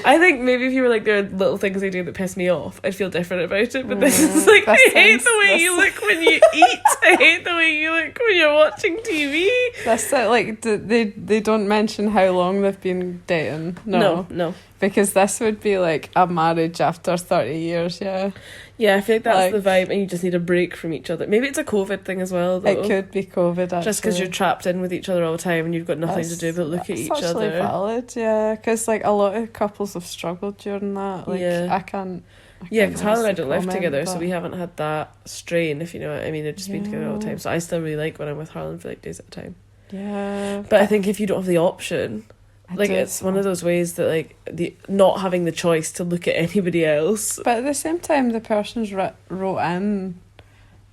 I think maybe if you were like, there are little things they do that piss me off, I'd feel different about it. But this is like, I hate the way you look when you eat. I hate the way you look when you're watching TV. That's it. Like, they don't mention how long they've been dating. No. Because this would be like a marriage after 30 years, yeah. Yeah, I feel like that's the vibe, and you just need a break from each other. Maybe it's a COVID thing as well, though. It could be COVID, actually. Just because you're trapped in with each other all the time and you've got nothing to do but look at each other. That's actually valid, yeah. Because, like, a lot of couples have struggled during that. Like, I can't... Yeah, because Harlan and I don't live together, so we haven't had that strain, if you know what I mean. They've just been together all the time. So I still really like when I'm with Harlan for, like, days at a time. Yeah. But I think if you don't have the option... it's one of those ways that, like, the not having the choice to look at anybody else. But at the same time, the person's wrote in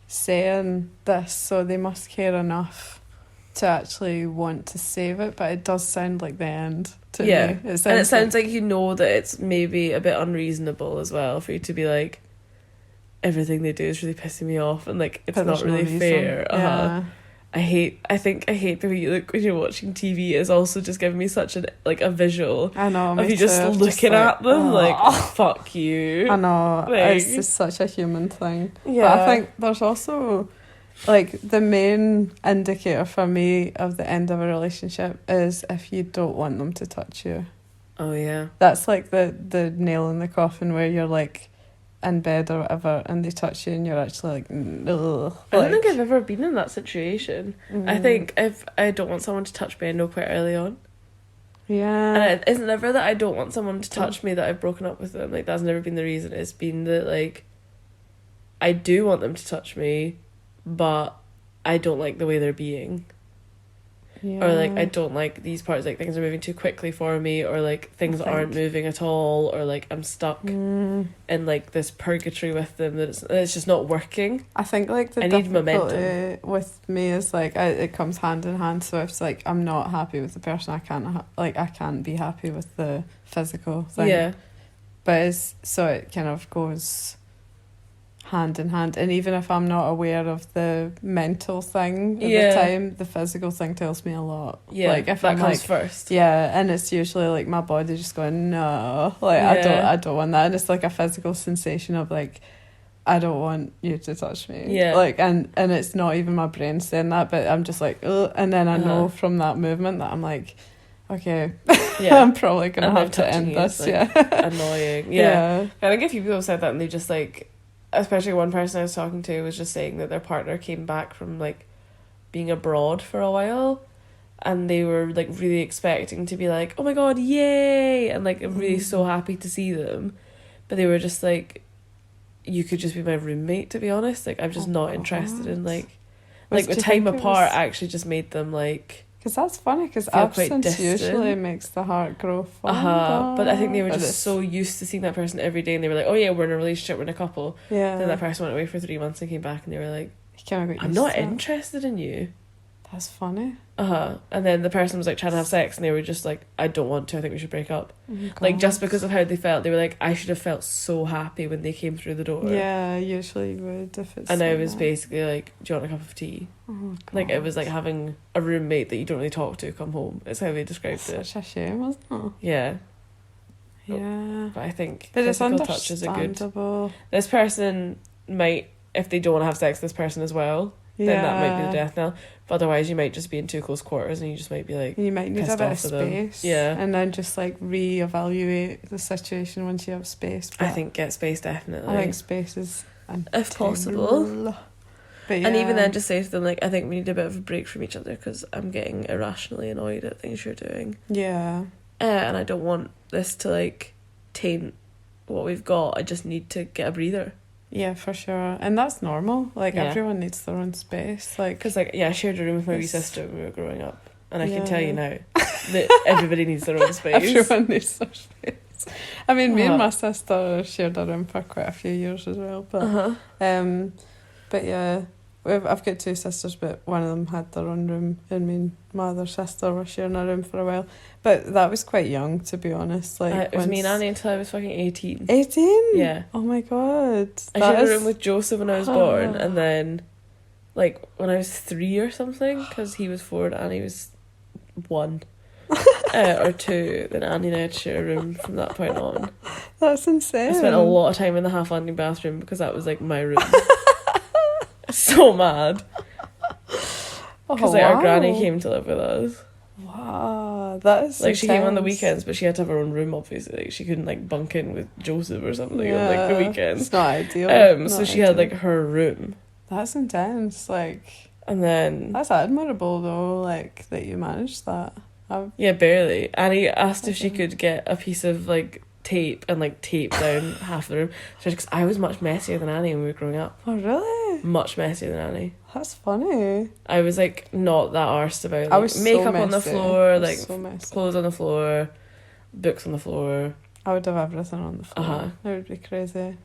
saying this, so they must care enough to actually want to save it. But it does sound like the end to me. And it sounds like you know that it's maybe a bit unreasonable as well for you to be like, everything they do is really pissing me off, and like it's not really fair. Yeah. I think I hate the way you look when you're watching TV is also just giving me such a visual I know, of you just looking at them like, oh, fuck you. I know, like, it's just such a human thing. Yeah. But I think there's also, like, the main indicator for me of the end of a relationship is if you don't want them to touch you. Oh yeah. That's like the nail in the coffin where you're like in bed or whatever and they touch you and you're actually like, ugh. I don't think I've ever been in that situation. I think if I don't want someone to touch me, I know quite early on. Yeah. And it's never that I don't want someone to touch me that I've broken up with them. Like, that's never been the reason. It's been that, like, I do want them to touch me, but I don't like the way they're being. Yeah. Or, like, I don't like these parts, like, things are moving too quickly for me, or, like, things aren't moving at all, or, like, I'm stuck in, like, this purgatory with them that it's just not working. I think, like, the difficulty with me is, like, it comes hand in hand, so if it's, like, I'm not happy with the person, I can't be happy with the physical thing. Yeah. But so it kind of goes hand in hand, and even if I'm not aware of the mental thing at the time, the physical thing tells me a lot. Yeah, like if that comes first. Yeah, and it's usually like my body just going, no, like I don't want that, and it's like a physical sensation of like, I don't want you to touch me. Yeah, like and it's not even my brain saying that, but I'm just like, ugh, and then I know from that movement that I'm like, okay, I'm probably gonna have to end this. Like, annoying. Yeah, I think a few people have said that, and they just like. Especially one person I was talking to was just saying that their partner came back from like being abroad for a while and they were like really expecting to be like, oh my god, yay, and like really so happy to see them, but they were just like, you could just be my roommate, to be honest. Like, I'm just not interested in like the time apart actually just made them like, Because that's funny, because feel quite absence distant. usually makes the heart grow fonder. But I think they were But just so used to seeing that person every day, and they were like, oh yeah, we're in a relationship, we're in a couple. Yeah. Then that person went away for 3 months and came back, and they were like, I'm not interested in you. That's funny. And then the person was like trying to have sex, and they were just like, I don't want to, I think we should break up. Oh my Like, just God. because of how they felt, they were like, I should have felt so happy when they came through the door. Yeah, usually you would if it's. And I like was that. basically like, do you want a cup of tea? Oh God. Like, it was like having a roommate that you don't really talk to come home. It's how they described it. Such a shame, wasn't it? Yeah. Yeah. But I think But it's physical touches are good. understandable. This person might, if they don't want to have sex with this person as well, then that might be the death knell. But otherwise, you might just be in too close quarters, and you just might be like, You might need a pissed bit of off with them. space. Yeah. And then just like reevaluate the situation once you have space. I But think get space definitely. I think space is if possible. integral. But yeah. And even then, just say to them, like, I think we need a bit of a break from each other because I'm getting irrationally annoyed at things you're doing. Yeah. And I don't want this to, like, taint what we've got. I just need to get a breather. Yeah, for sure. And that's normal. Like, Yeah. everyone needs their own space. Like, Because, like, yeah, I shared a room with my wee It's- sister when we were growing up. And I can Yeah. tell you now that everybody needs their own space. everyone needs their space. I mean, me and Uh-huh. my sister shared a room for quite a few years as well. But but yeah, I've got two sisters, but one of them had their own room, and me and my other sister were sharing a room for a while. But that was quite young, to be honest. Like, It was me and once- Annie until I was fucking 18. 18? Yeah. Oh my God. I That shared a is- room with Joseph when I was born, and then, like, when I was 3 or something, because he was 4 and Annie was 1. Or 2, then Annie and I had to share a room from that point on. That's insane. I spent a lot of time in the half landing bathroom because that was like my room. So mad. Because like our granny came to live with us. Wow, that is Like she came on the intense. weekends, but she had to have her own room obviously. Like she couldn't like bunk in with Joseph or something on like Yeah, the weekends. It's not ideal. So Not she had ideal. like her room. That's intense. Like, And then that's admirable though. Like that you managed that. yeah, barely. Annie asked if she could get a piece of like tape and like tape down half the room. Because I was much messier than Annie when we were growing up. Oh really? Much messier than Annie. That's funny. I was like not that arsed about like, I was makeup so on the messy. floor, I was like so messy. clothes on the floor, books on the floor. I would have everything on the floor. Uh-huh. It would be crazy.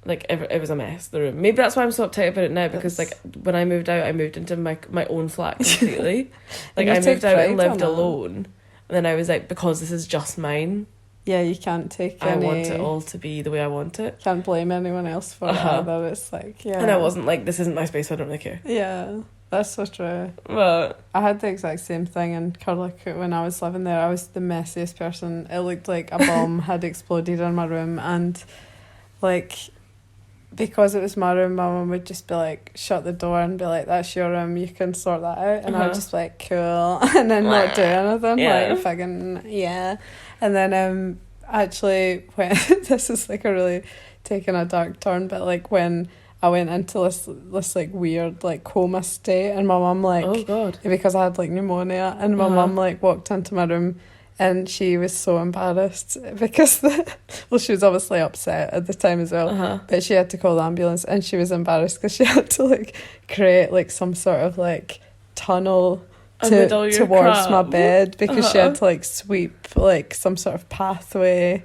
Like it was a mess, the room. Maybe that's why I'm so uptight about it now, because like when I moved out, I moved into my own flat completely. Like You I take moved out and pride on lived that. alone. And then I was like, because this is just mine, Yeah, you can't take I any. want it all to be the way I want it. Can't blame anyone else for it Uh-huh. either. It's like, yeah. And I wasn't like, this isn't my space, so I don't really care. Yeah, that's so true. But I had the exact same thing in Curlicote when I was living there. I was the messiest person. It looked like a bomb had exploded in my room, and like because it was my room, my mum would just be like, shut the door and be like, that's your room, you can sort that out. And I would just be like, cool, and then not do anything. Yeah. Like fucking yeah. And then actually when this is like a really taking a dark turn, but like when I went into this like weird like coma state, and my mum like oh god. because I had like pneumonia, and my mum like walked into my room, and she was so embarrassed because she was obviously upset at the time as well, but she had to call the ambulance, and she was embarrassed because she had to like create like some sort of like tunnel Amid all your towards crap. my bed because she had to like sweep like some sort of pathway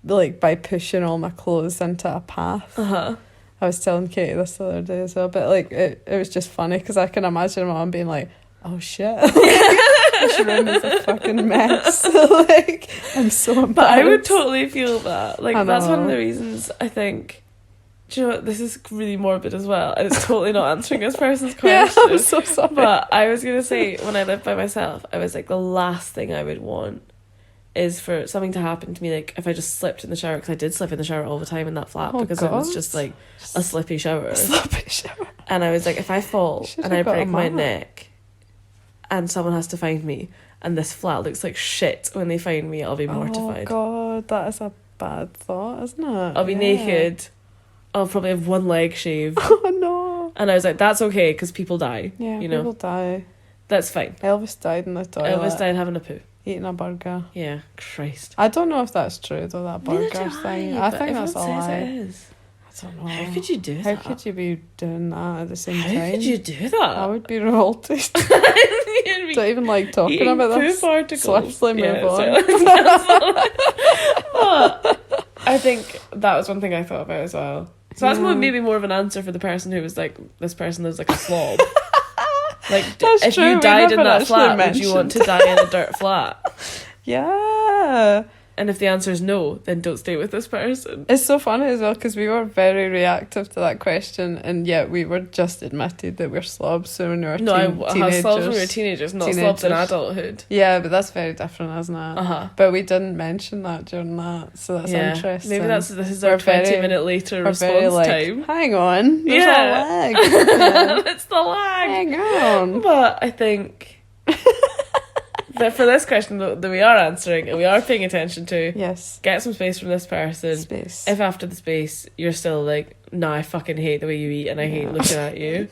like by pushing all my clothes into a path. I was telling Katie this the other day as well, but like it was just funny because I can imagine my mum being like, oh shit, this room is a fucking mess. Like I'm so embarrassed. But I would totally feel that. Like I that's one of know. the reasons I think. Do you know what? This is really morbid as well, and it's totally not answering this person's Yeah, question. I'm so sorry. But I was gonna say, when I lived by myself, I was like, the last thing I would want is for something to happen to me, like if I just slipped in the shower, because I did slip in the shower all the time in that flat, Oh, because it was God. just like a slippy shower. Sloppy shower. And I was like, if I fall Should've and I got a break my mat. neck, and someone has to find me, and this flat looks like shit when they find me, I'll be mortified. Oh god, that is a bad thought, isn't it? I'll be naked. I'll probably have one leg shaved. Oh no. And I was like, that's okay, because people die. Yeah, you know, people die. that's fine. Elvis died in the toilet. Elvis died having a poo. Eating a burger. Yeah, Christ. I don't know if that's true though, that Neither burger do thing. I think that's a everyone says lie. it is. I don't know. How could you do How that? could you be doing that at the same How time? could you do that? I would be revolted. Don't even like talking about this. Swiftly move on. But I think that was one thing I thought about as well. So that's maybe more of an answer for the person who was like, this person lives like a slob. Like, if true, you died in that flat, mentioned. would you want to die in a dirt flat? Yeah. And if the answer is no, then don't stay with this person. It's so funny as well because we were very reactive to that question, and yet we were just admitted that we're slobs. So when we were teenagers, slobs when we were teenagers, not slobs in adulthood. Yeah, but that's very different, isn't it? But we didn't mention that during that, so that's interesting. Maybe this is our 20-minute later response time. Hang on, there's a lag. It's the lag. Hang on. But I think. But for this question that we are answering and we are paying attention to, yes, get some space from this person. Space. If after the space you're still like, no, I fucking hate the way you eat and I hate looking at you,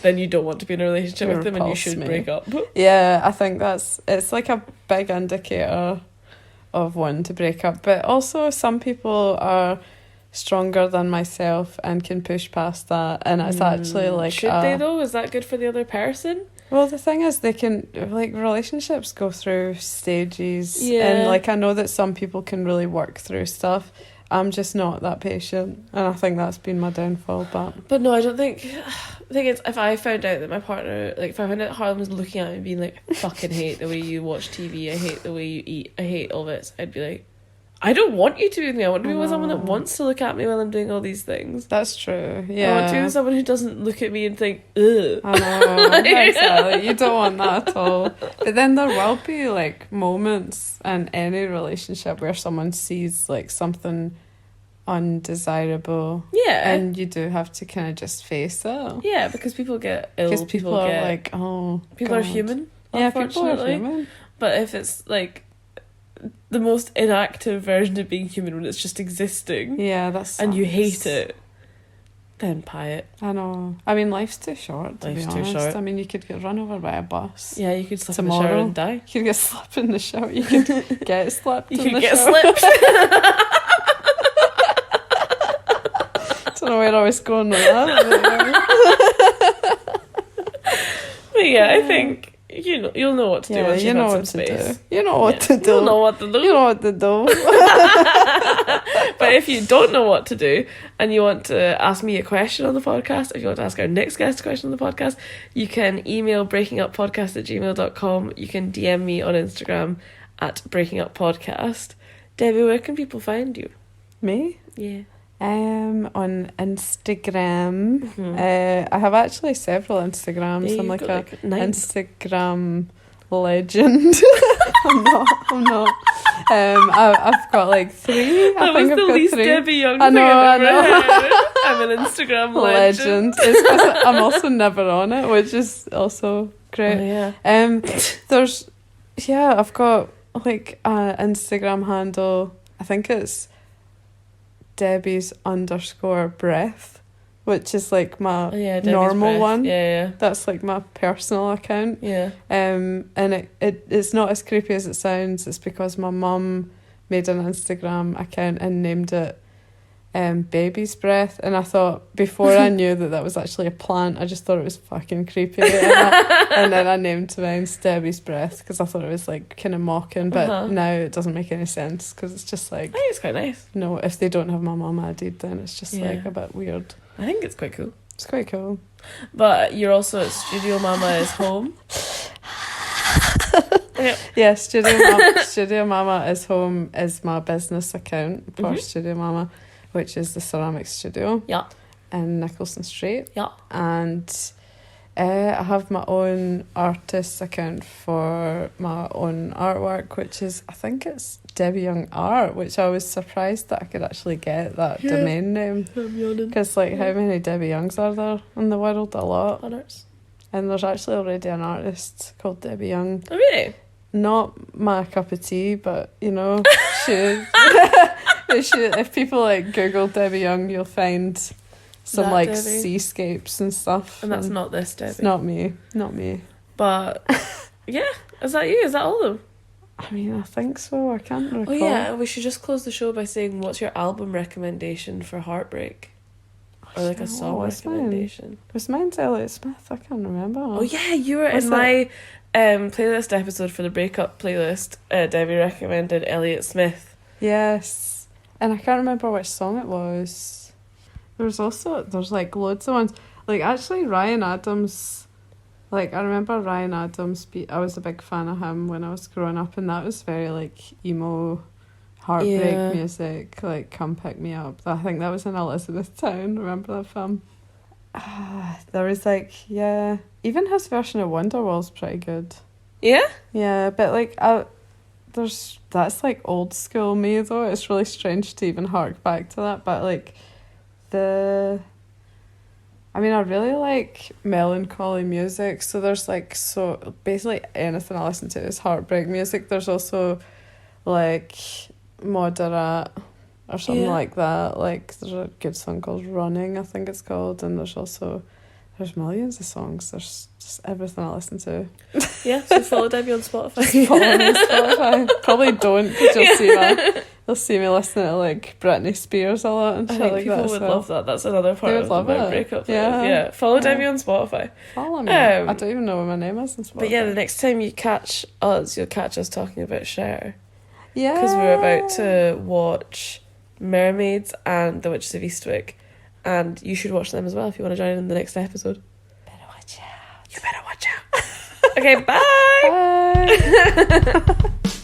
then you don't want to be in a relationship with them and you should break up. Yeah, I think it's like a big indicator of wanting to break up. But also some people are stronger than myself and can push past that, and it's actually like, should they though? Is that good for the other person? Well, the thing is, they can, like, relationships go through stages. Yeah. And, like, I know that some people can really work through stuff. I'm just not that patient. And I think that's been my downfall. But no, I don't think... The thing is, if I found out that my partner... Like, if I found out Harlan was looking at me and being like, I fucking hate the way you watch TV, I hate the way you eat, I hate all this, I'd be like, I don't want you to be with me. I want to be with someone that wants to look at me while I'm doing all these things. That's true, yeah. I want to be with someone who doesn't look at me and think, ugh. I know, exactly. You don't want that at all. But then there will be, like, moments in any relationship where someone sees, like, something undesirable. Yeah. And you do have to kind of just face it. Yeah, because people get ill. Because people are like, oh, people God. are human, yeah, people are human. But if it's, like... the most inactive version of being human when it's just existing. Yeah, that's and you hate it. Then pie it. I know. I mean, life's too short, to be honest. Too short. I mean, you could get run over by a bus. Yeah, you could slip tomorrow. In the shower and die. You could get slapped in the shower. You could get slapped you in the could get shower. slipped. Don't know where I was going with that. But yeah, I think... you'll know what to do once you've had some space. You know what to do. You'll know what to do. You know what to do. But if you don't know what to do and you want to ask me a question on the podcast, if you want to ask our next guest a question on the podcast, you can email breakinguppodcast@gmail.com. You can DM me on Instagram @breakinguppodcast. Debbie, where can people find you? Me? Yeah. On Instagram. Mm-hmm. I have actually several Instagrams. I'm like a Instagram legend. I'm not. I've got like 3. I think I've got 3. That was the least Debbie Young I know. I've ever heard. I'm an Instagram legend. It's 'cause I'm also never on it, which is also great. Oh, yeah. I've got like an Instagram handle. I think it's Debbie's_breath, which is like my normal breath. one. Yeah. That's like my personal account. Yeah. And it's not as creepy as it sounds. It's because my mum made an Instagram account and named it Baby's Breath, and I thought, before I knew that was actually a plant, I just thought it was fucking creepy, and then I named mine Debbie's Breath because I thought it was like kind of mocking, but now it doesn't make any sense because it's just like, I think it's quite nice. No, if they don't have my mum added, then it's just like a bit weird. I think it's quite cool. It's quite cool. But you're also at Studio Mama is Home. Yeah, Studio Mama is Home is my business account for Studio Mama, which is the ceramic studio. Yeah. In Nicholson Street. Yeah. And I have my own artist account for my own artwork, which is, I think it's Debbie Young Art, which I was surprised that I could actually get that domain name. Because, like, how many Debbie Youngs are there in the world? A lot. Hundreds. And there's actually already an artist called Debbie Young. Oh, really? Not my cup of tea, but, you know, if people, like, Google Debbie Young, you'll find some, that like, Debbie. Seascapes and stuff. And that's not this Debbie. It's not me. But, yeah. Is that you? Is that all of them? I mean, I think so. I can't recall. Oh, yeah. We should just close the show by saying, what's your album recommendation for Heartbreak? Or like a song recommendation. Was mine Elliott Smith? I can't remember. Oh yeah, you were in my playlist episode for the breakup playlist. Debbie recommended Elliott Smith. Yes. And I can't remember which song it was. There's like loads of ones. Like actually Ryan Adams, like I remember Ryan Adams, I was a big fan of him when I was growing up, and that was very like emo, heartbreak music, like Come Pick Me Up. I think that was in Elizabethtown. Remember that film? There was like, even his version of Wonderwall's pretty good. Yeah? Yeah, but like that's like old school me though. It's really strange to even hark back to that, but like I really like melancholy music, so there's like, so basically anything I listen to is heartbreak music. There's also like Moderate or something like that. Like there's a good song called Running, I think it's called, and there's millions of songs. There's just everything I listen to. Yeah, so follow Debbie on Spotify. Follow me on Spotify. Probably don't, because you'll see me listening to like Britney Spears a lot and shit like that. People would love that. That's another part of my breakup. Yeah. Follow Debbie on Spotify. Follow me. I don't even know what my name is on Spotify. But yeah, the next time you catch us, you'll catch us talking about Cher. Yeah. Because we're about to watch Mermaids and The Witches of Eastwick. And you should watch them as well if you want to join in the next episode. Better watch out. You better watch out. Okay, bye. Bye.